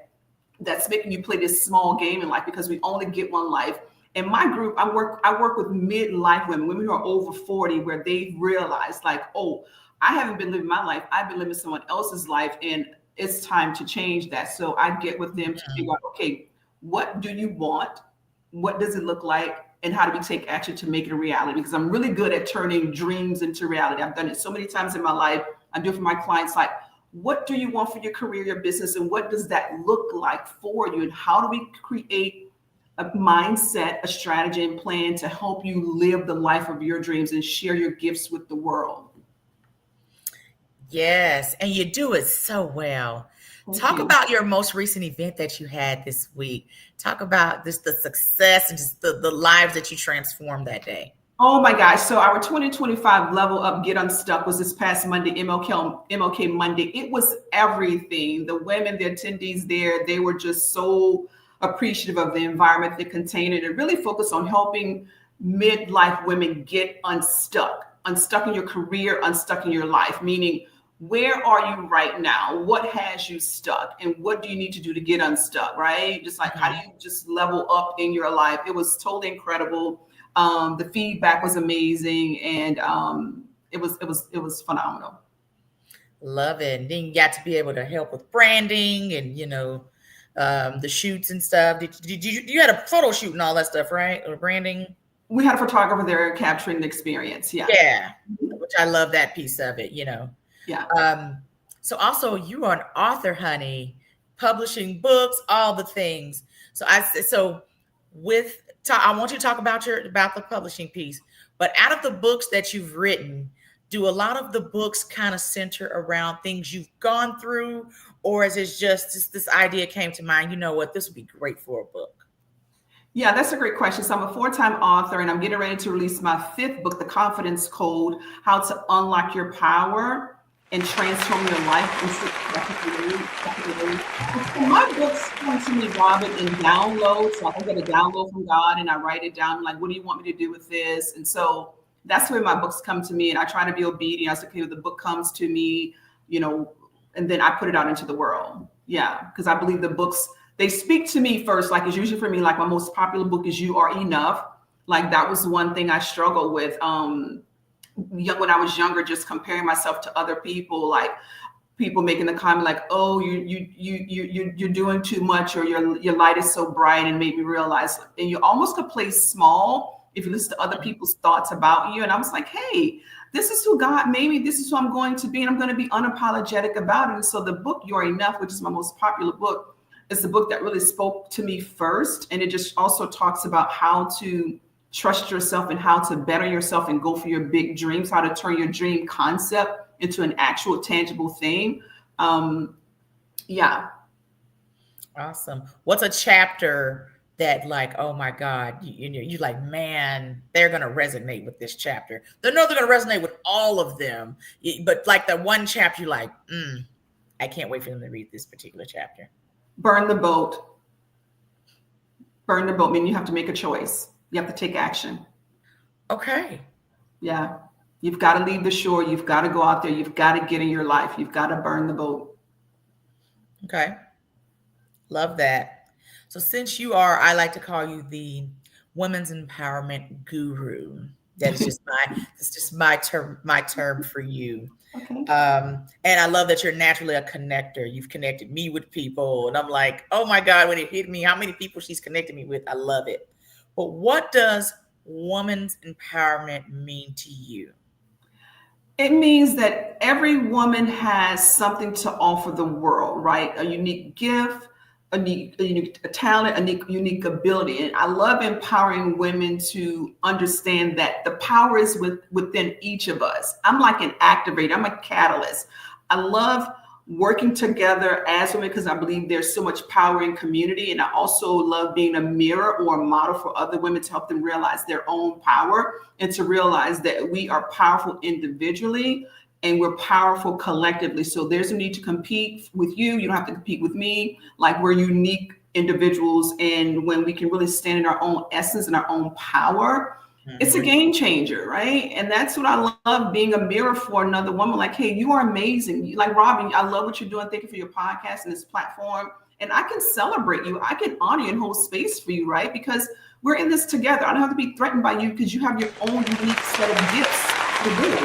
that's making you play this small game in life, because we only get one life. In my group, I work with midlife women who are over 40, where they've realized like, oh, I haven't been living my life. I've been living someone else's life, and it's time to change that. So I get with them to figure out, okay, what do you want? What does it look like? And how do we take action to make it a reality? Because I'm really good at turning dreams into reality. I've done it so many times in my life. I do it for my clients, like, what do you want for your career, your business, and what does that look like for you? And how do we create a mindset, a strategy, and plan to help you live the life of your dreams and share your gifts with the world? Yes, and you do it so well. Thank Talk you. about your most recent event that you had this week. Talk about just the success and just the lives that you transformed that day. Oh my gosh. So our 2025 Level Up Get Unstuck was this past Monday, MLK Monday. It was everything. The women, the attendees there, they were just so appreciative of the environment, the container, and really focused on helping midlife women get unstuck in your career, unstuck in your life, meaning where are you right now? What has you stuck? And what do you need to do to get unstuck, right? Just like how do Mhm. you just level up in your life? It was totally incredible. The feedback was amazing, and it was phenomenal. Love it. And then you got to be able to help with branding and the shoots and stuff. You had a photo shoot and all that stuff, right? Or branding. We had a photographer there capturing the experience. Yeah, Yeah, which I love that piece of it. yeah. Um, so also you are an author, honey, publishing books, all the things. So I want you to talk about the publishing piece. But out of the books that you've written, do a lot of the books kind of center around things you've gone through, or is it just this idea came to mind? You know what? This would be great for a book. Yeah, that's a great question. So I'm a four-time author, and I'm getting ready to release my fifth book, The Confidence Code: How to Unlock Your Power and Transform Your Life in 6 practical ways. So my books come to me, Robin, in downloads. So I get a download from God, and I write it down. Like, what do you want me to do with this? And so that's where my books come to me, and I try to be obedient. I said, okay, the book comes to me, you know, and then I put it out into the world. Yeah, because I believe the books, they speak to me first. Like it's usually for me, like my most popular book is You Are Enough. Like that was one thing I struggled with when I was younger, just comparing myself to other people, like people making the comment like, oh, you're doing too much, or your light is so bright, and made me realize, and you almost could play small if you listen to other people's thoughts about you. And I was like, hey, this is who God made me. This is who I'm going to be, and I'm going to be unapologetic about it. And so the book You're Enough, which is my most popular book, is the book that really spoke to me first. And it just also talks about how to trust yourself and how to better yourself and go for your big dreams, how to turn your dream concept into an actual tangible thing. Yeah. Awesome. What's a chapter that like, oh my God, you like, man, they're gonna resonate with this chapter. They're gonna resonate with all of them. But like the one chapter, you're like, I can't wait for them to read this particular chapter. Burn the boat. Burn the boat, meaning you have to make a choice. You have to take action. Okay. Yeah. You've got to leave the shore. You've got to go out there. You've got to get in your life. You've got to burn the boat. Okay. Love that. So since you are, I like to call you the women's empowerment guru. That is just my term for you. Okay. And I love that you're naturally a connector. You've connected me with people, and I'm like, oh my God, when it hit me, how many people she's connected me with. I love it. But what does woman's empowerment mean to you? It means that every woman has something to offer the world, right? A unique gift, a unique talent, unique ability. And I love empowering women to understand that the power is within each of us. I'm like an activator, I'm a catalyst. I love working together as women because I believe there's so much power in community. And I also love being a mirror or a model for other women to help them realize their own power and to realize that we are powerful individually and we're powerful collectively. So there's no need to compete with you. You don't have to compete with me. Like, we're unique individuals. And when we can really stand in our own essence and our own power, it's a game changer, right? And that's what I love, being a mirror for another woman. Like, hey, you are amazing. Like, Robin, I love what you're doing. Thank you for your podcast and this platform. And I can celebrate you. I can honor you and hold space for you, right? Because we're in this together. I don't have to be threatened by you because you have your own unique set of gifts to do.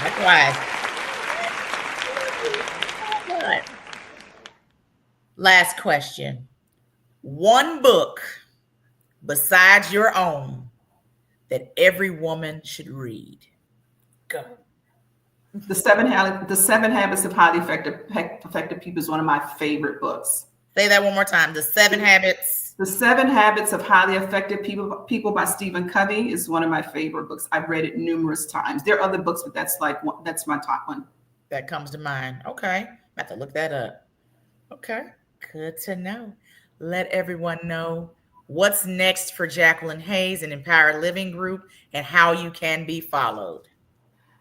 Likewise. Good. Last question. One book besides your own that every woman should read. Go. The Seven Habits of Highly Effective People is one of my favorite books. Say that one more time. The Seven Habits. The Seven Habits of Highly Effective People by Stephen Covey is one of my favorite books. I've read it numerous times. There are other books, but that's my top one. That comes to mind. Okay. I have to look that up. Okay. Good to know. Let everyone know what's next for Jacqueline Hayes and Empowered Living Group and how you can be followed.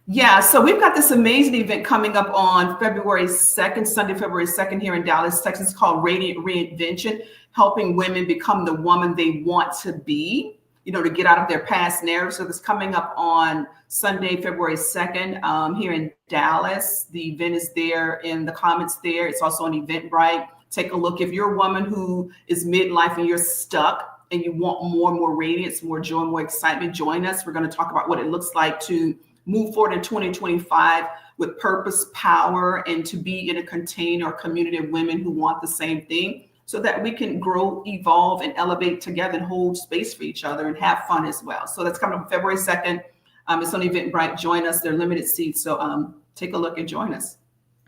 Yeah, so we've got this amazing event coming up on February 2nd, Sunday, February 2nd, here in Dallas, Texas, called Radiant Reinvention, helping women become the woman they want to be, to get out of their past narrative. So this coming up on Sunday, February 2nd, here in Dallas. The event is there in the comments there. It's also on Eventbrite. Take a look. If you're a woman who is midlife and you're stuck and you want more and more radiance, more joy, more excitement, join us. We're going to talk about what it looks like to move forward in 2025 with purpose, power, and to be in a container or community of women who want the same thing so that we can grow, evolve, and elevate together and hold space for each other and have fun as well. So that's coming up February 2nd. It's on Eventbrite. Join us. They're limited seats. So take a look and join us.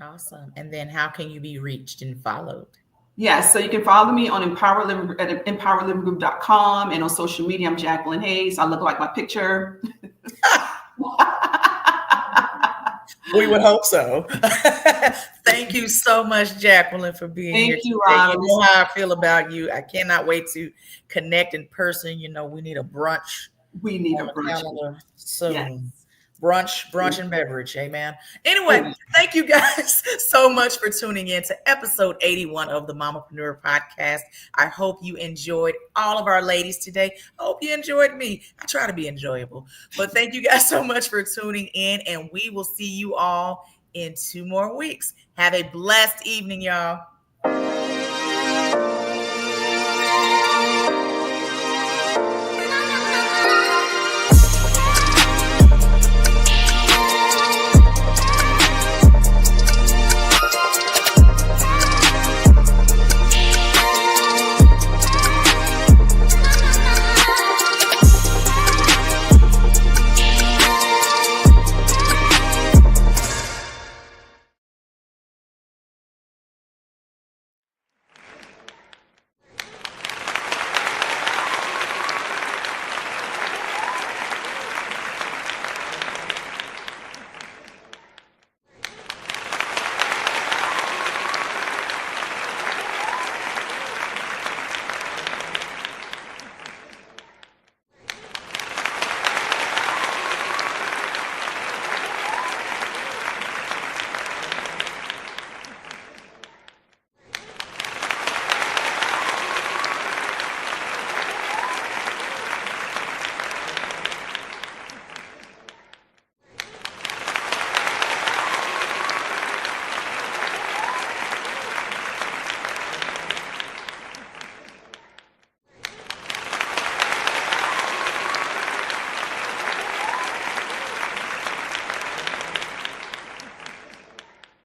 Awesome. And then how can you be reached and followed? Yes, so you can follow me on empowerlivinggroup.com, and on social media, I'm Jacqueline Hayes. I look like my picture. We would hope so. Thank you so much, Jacqueline, for being here. Thank you, today. Rob. You know how I feel about you. I cannot wait to connect in person. We need a brunch. We need a brunch soon. Yes. Brunch and beverage. Amen. Anyway, thank you guys so much for tuning in to episode 81 of the Mamapreneur podcast. I hope you enjoyed all of our ladies today. I hope you enjoyed me. I try to be enjoyable. But thank you guys so much for tuning in, and we will see you all in 2 more weeks. Have a blessed evening, y'all.